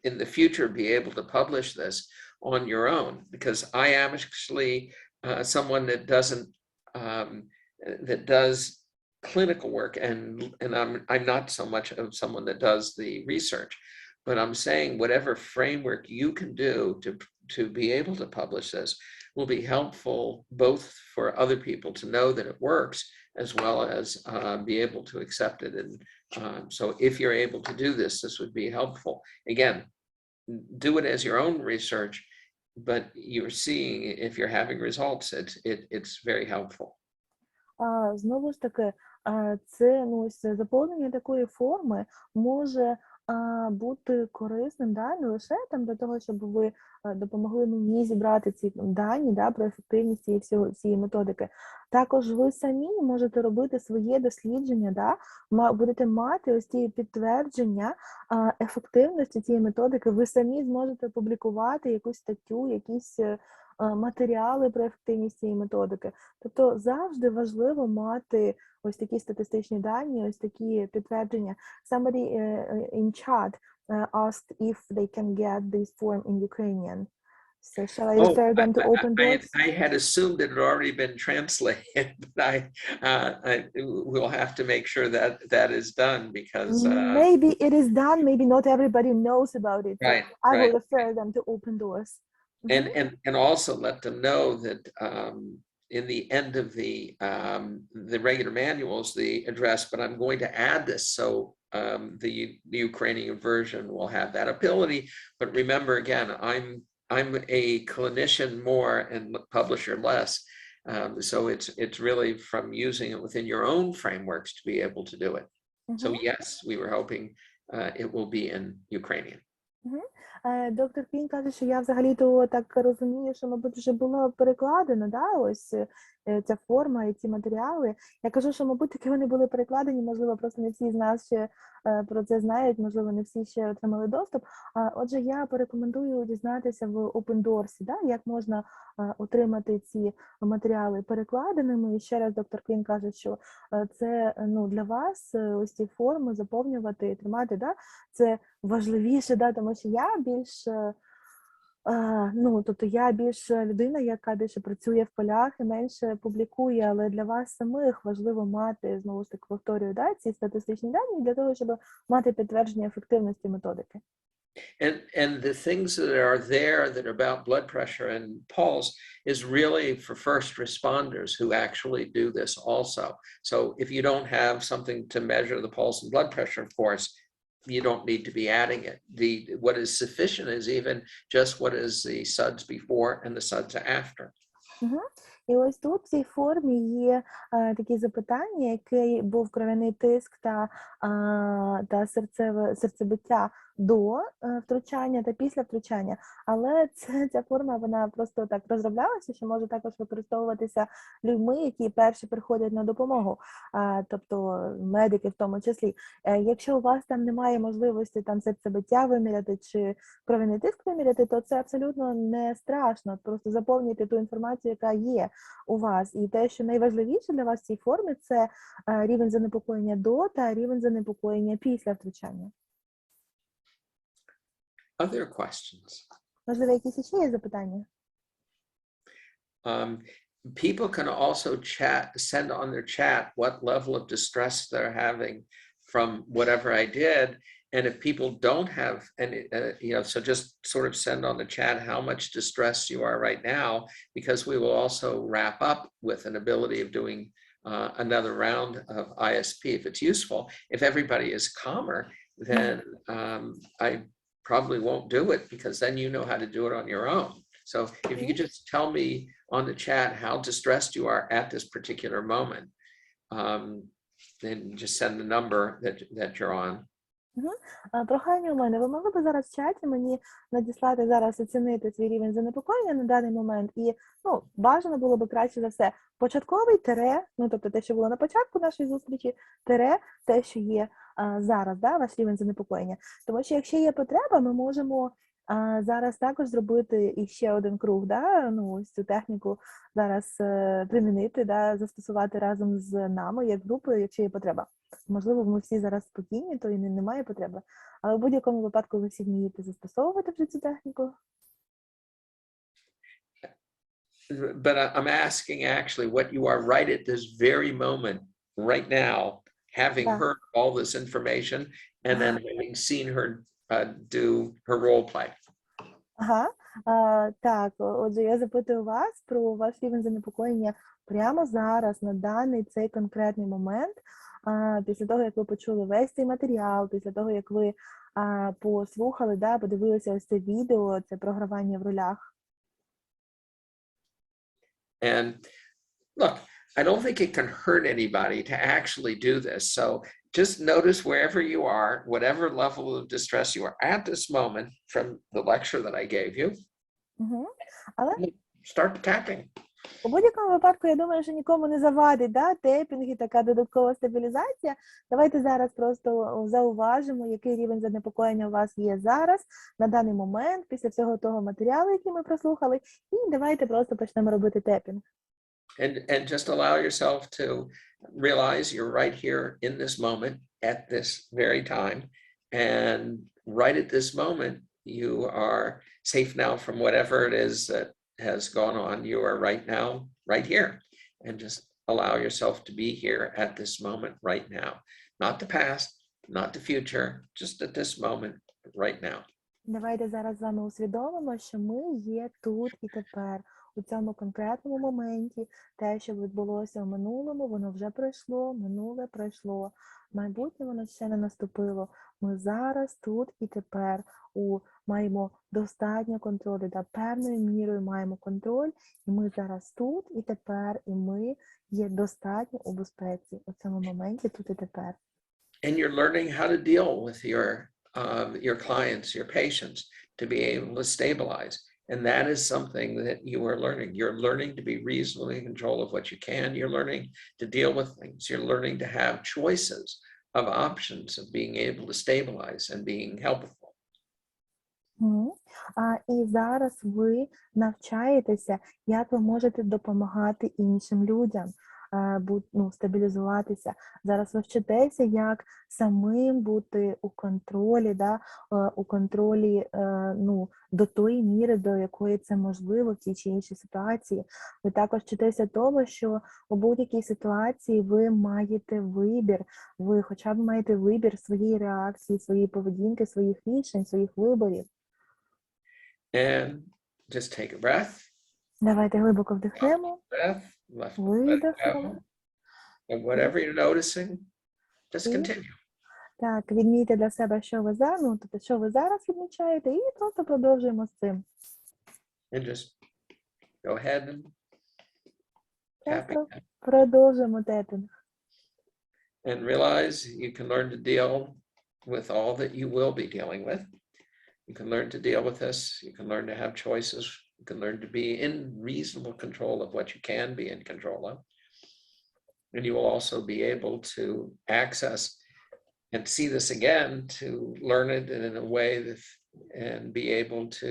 in the future be able to publish this on your own, because I am actually someone that does clinical work, and I'm not so much of someone that does the research, but I'm saying whatever framework you can do to be able to publish this will be helpful both for other people to know that it works, as well as be able to accept it. And so if you're able to do this, this would be helpful. Again, do it as your own research, but you're seeing if you're having results, it's very helpful. Знову ж таки, це, ну, ось заповнення такої форми може бути корисним, да, не лише там для того, щоб ви допомогли мені зібрати ці дані, да, про ефективність цієї методики. Також ви самі можете робити своє дослідження, да, будете мати ось ці підтвердження ефективності цієї методики. Ви самі зможете публікувати якусь статтю, якісь матеріали про ефективність цієї методики. Тобто завжди важливо мати ось такі статистичні дані, ось такі підтвердження. Somebody in chat asked if they can get this form in Ukrainian. So shall I refer them to Open Doors? I had assumed it had already been translated, but I will have to make sure that that is done because maybe it is done, maybe not everybody knows about it. So right, I will right. refer them to Open Doors. And also let them know that in the end of the regular manuals, the address, but I'm going to add this so the Ukrainian version will have that ability. But remember, again, I'm a clinician more and publisher less. So it's really from using it within your own frameworks to be able to do it. So yes, we were hoping it will be in Ukrainian. Доктор Квін каже, що я взагалі-то так розумію, що, мабуть, вже було перекладено, да, ось ця форма і ці матеріали. Я кажу, що, мабуть, таки вони були перекладені, можливо, просто не всі з нас ще про це знають, можливо, не всі ще отримали доступ. Отже, я порекомендую дізнатися в Open Doors, да, як можна отримати ці матеріали перекладеними. І ще раз доктор Квін каже, що це, ну, для вас ось ці форми заповнювати і тримати, да, це важливіше, да, тому що я більш, ну, тобто я більш людина, яка більше працює в полях і менше публікує, але для вас самих важливо мати, знову ж таки, повторюю, да, ці статистичні дані для того, щоб мати підтвердження ефективності методики. And the things that are there that are about blood pressure and pulse is really for first responders who actually do this also. So if you don't have something to measure the pulse and blood pressure, of course, you don't need to be adding it. What is sufficient is even just what is the SUDS before and the SUDS after. І ось тут в цій формі є такі запитання, який був кров'яний тиск та серцебиття до втручання та після втручання. Але ця форма, вона просто так розроблялася, що може також використовуватися людьми, які перші приходять на допомогу, тобто медики в тому числі. Якщо у вас там немає можливості там серцебиття виміряти чи кров'яний тиск виміряти, то це абсолютно не страшно. Просто заповнюйте ту інформацію, яка є у вас. І те, що найважливіше для вас в цій формі, це рівень занепокоєння до та рівень занепокоєння після втручання. Other questions? Можливо, якісь ще є запитання? People can also send on their chat what level of distress they're having from whatever I did. And if people don't have any, so just sort of send on the chat how much distress you are right now, because we will also wrap up with an ability of doing another round of ISP if it's useful. If everybody is calmer, then I probably won't do it, because then you know how to do it on your own. So if you could just tell me on the chat how distressed you are at this particular moment, then just send the number that you're on. Прохання у мене, ви могли б зараз в чаті мені надіслати зараз оцінити свій рівень занепокоєння на даний момент, і, ну, бажано було б краще за все початковий тире, ну, тобто те, що було на початку нашої зустрічі, тире те, що є зараз, да, ваш рівень занепокоєння. Тому що якщо є потреба, ми можемо зараз також зробити іще один круг, да, ну, ось цю техніку зараз примінити, да, застосувати разом з нами як групою, якщо є потреба. Можливо, ми всі зараз спокійні, то і немає потреби. Але в будь-якому випадку ви всі вмієте застосовувати вже цю техніку. But I'm asking actually what you are right at this very moment, right now, having heard all this information and then having seen her do her role play. Так, отже, я запитую вас про ваш рівень занепокоєння прямо зараз, на даний цей конкретний момент, після того, як ви почули весь цей матеріал, після того, як ви послухали, да, подивилися ось це відео, це програвання в ролях. And look, I don't think it can hurt anybody to actually do this. So just notice wherever you are, whatever level of distress you are at this moment from the lecture that I gave you, Але start tapping. у будь-якому випадку, я думаю, що нікому не завадить, да, тейпінг і така додаткова стабілізація. Давайте зараз просто зауважимо, який рівень занепокоєння у вас є зараз, на даний момент, після всього того матеріалу, який ми прослухали, і давайте просто почнемо робити тейпінг. And just allow yourself to realize you're right here in this moment at this very time. And right at this moment, you are safe now from whatever it is that has gone on. You are right now, right here. And just allow yourself to be here at this moment right now. Not the past, not the future, just at this moment right now. Давайте зараз з вами усвідомимо, що ми є тут і тепер. У цьому конкретному моменті те, що відбулося в минулому, воно вже пройшло, минуле пройшло, майбутнє воно ще не наступило. Ми зараз тут і тепер маємо достатньо контролю, да, певною мірою маємо контроль, і ми зараз тут і тепер, і ми є достатньо у безпеці у цьому моменті тут і тепер. And you're learning how to deal with your clients, your patients, to be able to stabilize. And that is something that you are learning. You're learning to be reasonably in control of what you can. You're learning to deal with things. You're learning to have choices of options of being able to stabilize and being helpful. І зараз ви навчаєтеся, як ви можете допомагати іншим людям стабілізуватися. Зараз ви вчитеся, як самим бути у контролі, да, у контролі до тої міри, до якої це можливо в тій чи іншій ситуації. Ви також вчитеся тому, що у будь-якій ситуації ви маєте вибір, ви хоча б маєте вибір своєї реакції, своєї поведінки, своїх рішень, своїх виборів. And just take a breath. Давайте глибоко вдихнемо. Видихнемо. And whatever you're noticing, just continue. Так, відмійте для себе, що ви зараз відмічаєте, і просто продовжуємо з цим. And just go ahead and Просто продовжуємо тепінг. And realize you can learn to deal with all that you will be dealing with. You can learn to deal with this. You can learn to have choices. You can learn to be in reasonable control of what you can be in control of. And you will also be able to access and see this again, to learn it in a way that, and be able to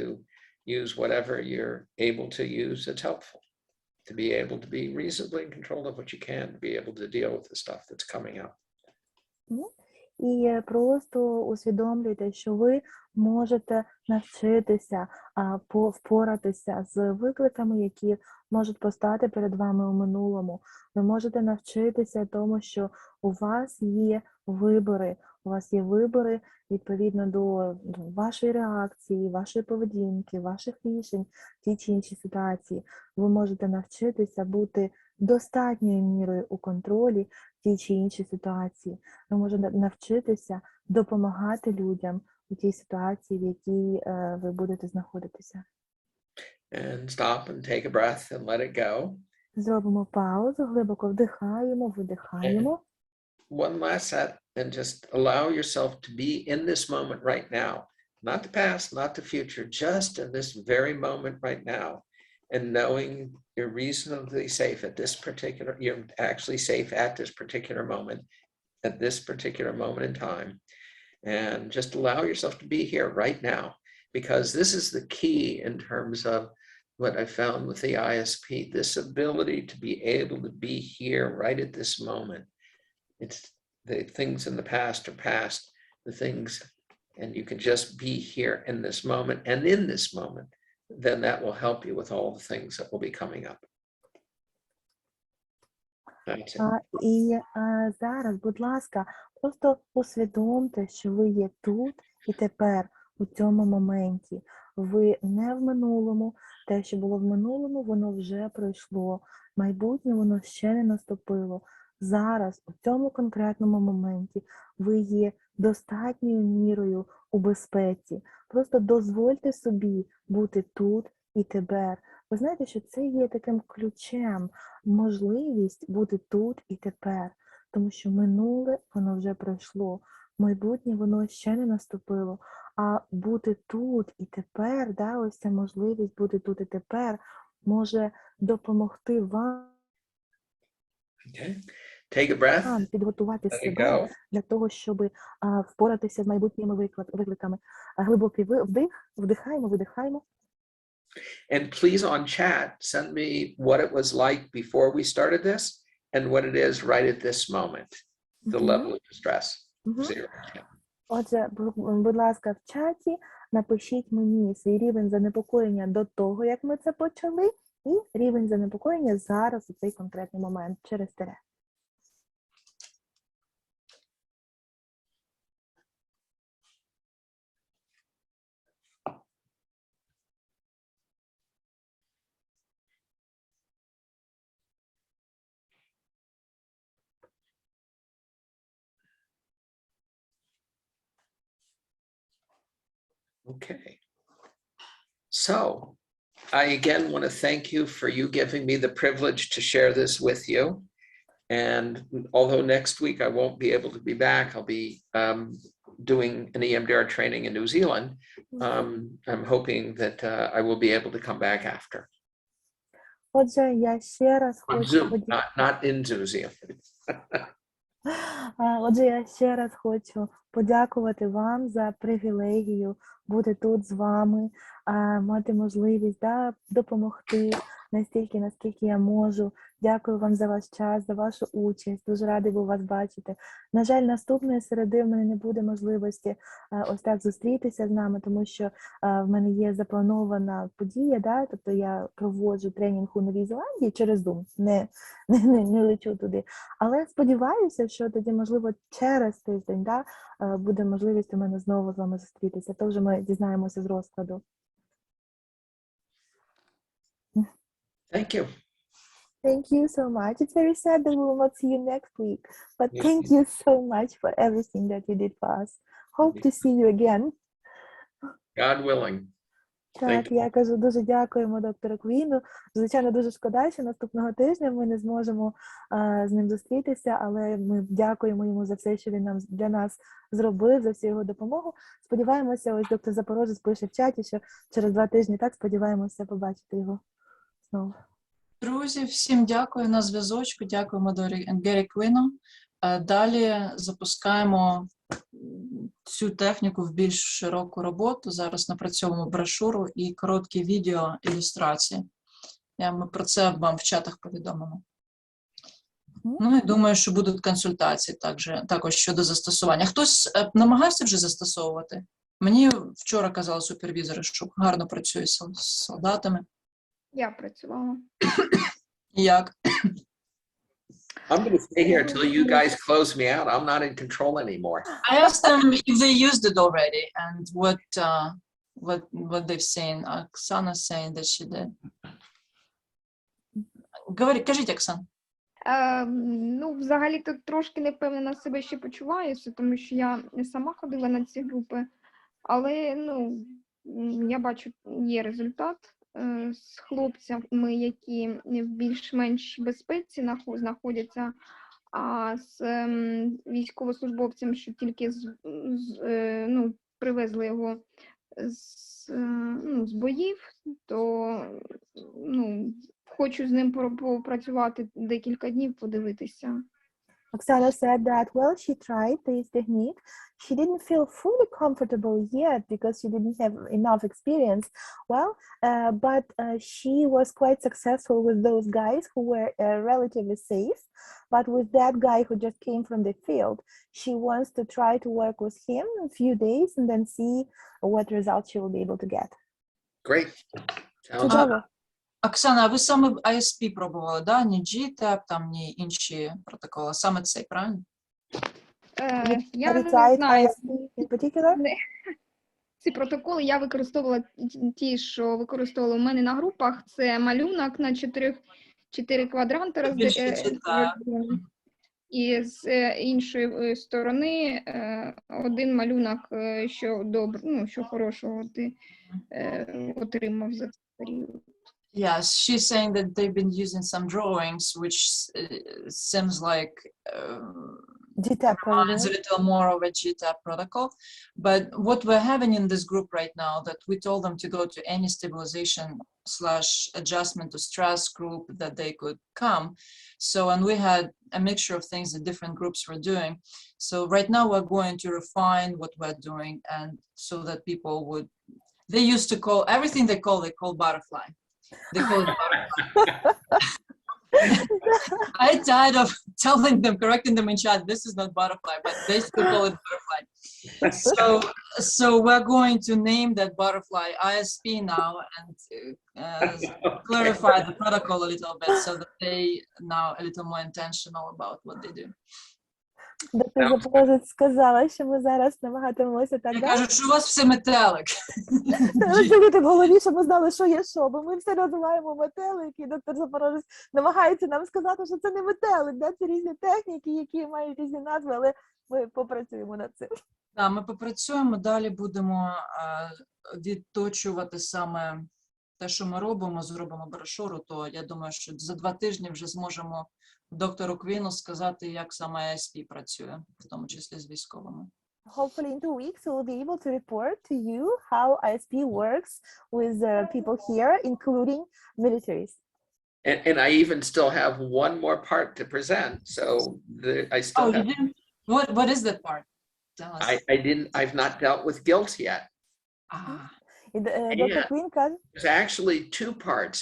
use whatever you're able to use that's helpful. To be able to be reasonably in control of what you can, to be able to deal with the stuff that's coming up. І просто усвідомлюйте, що ви можете навчитися впоратися з викликами, які можуть постати перед вами у минулому. Ви можете навчитися тому, що у вас є вибори. У вас є вибори відповідно до вашої реакції, вашої поведінки, ваших рішень в тій чи іншій ситуації. Ви можете навчитися бути достатньою мірою у контролі в тій чи іншій ситуації. Ви можете навчитися допомагати людям у тій ситуації, в якій ви будете знаходитися. And stop and take a breath and let it go. Зробимо паузу, глибоко вдихаємо, видихаємо. One last set, and just allow yourself to be in this moment right now. Not the past, not the future, just in this very moment right now. And knowing you're reasonably safe at this particular, you're actually safe at this particular moment, at this particular moment in time. And just allow yourself to be here right now, because this is the key in terms of what I found with the ISP, this ability to be able to be here right at this moment. It's the things in the past are past, the things, and you can just be here in this moment, and in this moment, then that will help you with all the things that will be coming up. І зараз, будь ласка, просто усвідомте, що ви є тут і тепер, у цьому моменті. Ви не в минулому, те, що було в минулому, воно вже пройшло. Майбутнє, воно ще не наступило. Зараз, у цьому конкретному моменті, ви є достатньою мірою у безпеці. Просто дозвольте собі бути тут і тепер. ви знаєте, що це є таким ключем, можливість бути тут і тепер, тому що минуле, воно вже пройшло, майбутнє, воно ще не наступило, а бути тут і тепер, да, ось ця можливість бути тут і тепер може допомогти вам Okay. Take a breath. підготувати Let it себе go. для того, щоб впоратися з майбутніми викликами. Глибокий вдих, вдихаємо, видихаємо. And please on chat, send me what it was like before we started this and what it is right at this moment. The level of distress. Zero. Yeah. Отже, будь ласка, в чаті напишіть мені свій рівень занепокоєння до того, як ми це почали, і рівень занепокоєння зараз у цей конкретний момент через тире. Okay. So I again want to thank you for you giving me the privilege to share this with you. And although next week I won't be able to be back, I'll be doing an EMDR training in New Zealand. I'm hoping that I will be able to come back after. Отже, я ще раз On хочу Zoom, not in New Zealand. Отже, я ще раз хочу подякувати вам за привілегію бути тут з вами, мати можливість допомогти настільки, наскільки я можу. Дякую вам за ваш час, за вашу участь. Дуже радий був вас бачити. На жаль, наступної середи в мене не буде можливості ось так зустрітися з нами, тому що в мене є запланована подія, тобто я проводжу тренінг у Новій Зеландії через Zoom, не лечу туди. Але сподіваюся, що тоді, можливо, через тиждень буде можливість у мене знову з вами зустрітися. То вже ми дізнаємося з розкладу. Thank you. Thank you so much. It's very sad that we will not see you next week, but Yes. thank you so much for everything that you did for us. Hope to see you again. God willing. Так, я кажу, дуже дякуємо доктору Квіну. Звичайно, дуже шкода, що наступного тижня ми не зможемо з ним зустрітися, але ми дякуємо йому за все, що він для нас зробив, за всю його допомогу. Сподіваємося, ось доктор Запорожець пише в чаті, що через 2 тижні, так, сподіваємося побачити його знову. Друзі, всім дякую на зв'язочку, дякуємо Гері Квіну. Далі запускаємо цю техніку в більш широку роботу. Зараз напрацьовуємо брошуру і короткі відео ілюстрації. Ми про це вам в чатах повідомимо. Ну і думаю, що будуть консультації також щодо застосування. Хтось намагався вже застосовувати? Мені вчора казали супервізори, що гарно працює з солдатами. Я працювала. Як? I'm going to stay here until you guys close me out. I'm not in control anymore. I asked them if they used it already and what they've seen. Оксана saying that she did. Кажіть, Оксан. Взагалі тут трошки непевнена себе ще почуваюся, тому що я не сама ходила на ці групи, але я бачу, є результат з хлопцями, які в більш-менш безпеці знаходяться, а з військовослужбовцем, що тільки привезли його з боїв, то хочу з ним попрацювати декілька днів, подивитися. Oksana said that, well, she tried this technique. She didn't feel fully comfortable yet because she didn't have enough experience. Well, but she was quite successful with those guys who were relatively safe. But with that guy who just came from the field, she wants to try to work with him a few days and then see what results she will be able to get. Great. Чудово. Оксана, а ви саме ISP пробували, да? Ні G-TAP, там, ні інші протоколи, саме цей, правильно? Я не знаю. Ці протоколи я використовувала ті, що використовували у мене на групах. Це малюнок на 4 квадранти і з іншої сторони один малюнок, що хорошого ти отримав за цей період. Yes, she's saying that they've been using some drawings, which seems like GTAP reminds a little more of a GTAP protocol. But what we're having in this group right now, that we told them to go to any stabilization/adjustment to stress group that they could come. So, and we had a mixture of things that different groups were doing. So right now we're going to refine what we're doing, and so that people would, they used to call everything they call butterfly. They call it butterfly. I'm tired of telling them, correcting them in chat, this is not butterfly, but they still call it butterfly. So we're going to name that butterfly ISP now and clarify the protocol a little bit so that they now a little more intentional about what they do. Доктор Запорожець сказала, що ми зараз намагатимемося так Я далі. кажу, що у вас все метелик. Розділити в голові, щоб ми знали, що є що, бо ми все називаємо метелик, і доктор Запорожець намагається нам сказати, що це не метелик, да? Це різні техніки, які мають різні назви, але ми попрацюємо над цим. Так, ми попрацюємо, далі будемо відточувати саме те, що ми робимо, зробимо брошуру, то я думаю, що за 2 тижні вже зможемо доктору Квіну сказати, як саме ISP працює, в тому числі з військовими. Hopefully in 2 weeks we will be able to report to you how ISP works with people here, including militaries. And I even still have one more part to present. So I still have. You didn't? What is that part? Tell us. I've not dealt with guilt yet. І доктор Квін каже, There's actually 2 parts.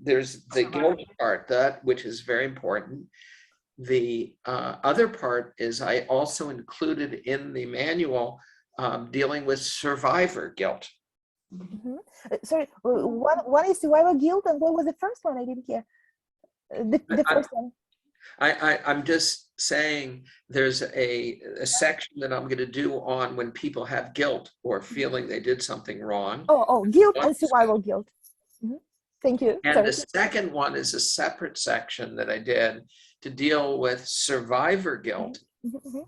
There's the guilt part, which is very important. The other part is I also included in the manual dealing with survivor guilt. Sorry, one is survivor guilt, and what was the first one? I didn't hear. The first one. I'm just saying there's a section that I'm going to do on when people have guilt or feeling they did something wrong. Oh, guilt and survival guilt. Thank you. And Sorry. the second one is a separate section that I did to deal with survivor guilt,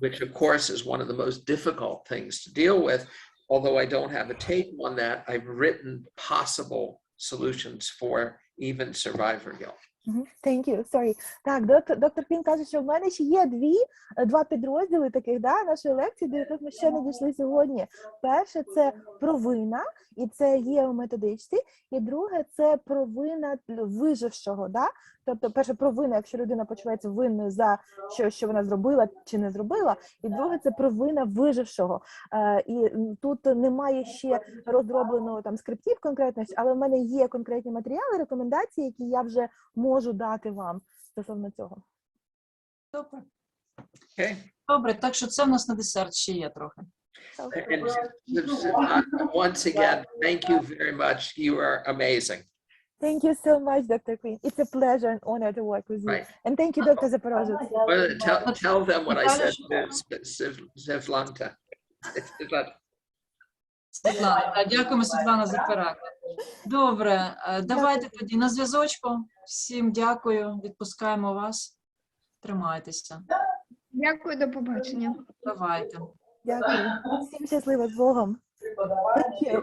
which of course is one of the most difficult things to deal with. Although I don't have a take on that, I've written possible solutions for even survivor guilt. Thank you. Sorry. Так, доктор Квін каже, що в мене ще є два підрозділи таких, да, нашої лекції, до яких ми ще не дійшли сьогодні. Перше – це провина, і це є у методичці. І друге – це провина вижившого, да? Тобто, перше, провина, якщо людина почувається винною за щось, що вона зробила чи не зробила. І друге – це провина вижившого. І тут немає ще розробленого там скриптів конкретних, але в мене є конкретні матеріали, рекомендації, які я вже можу дати вам стосовно цього. Добре. Okay. Добре, так що це в нас на десерт ще є трохи. And once again, thank you very much. You are amazing. Thank you so much, Dr. Quinn. It's a pleasure and honor to work with you. Right. And thank you, Dr. Запорожець. Well, tell them what I said to Svlanta. Світлана, дякуємо, Світлана, за переклад. Добре, давайте тоді на зв'язочку. Всім дякую, відпускаємо вас. Тримайтеся. Дякую, до побачення. Давайте. Дякую. Всім щасливо, з Богом. Thank you.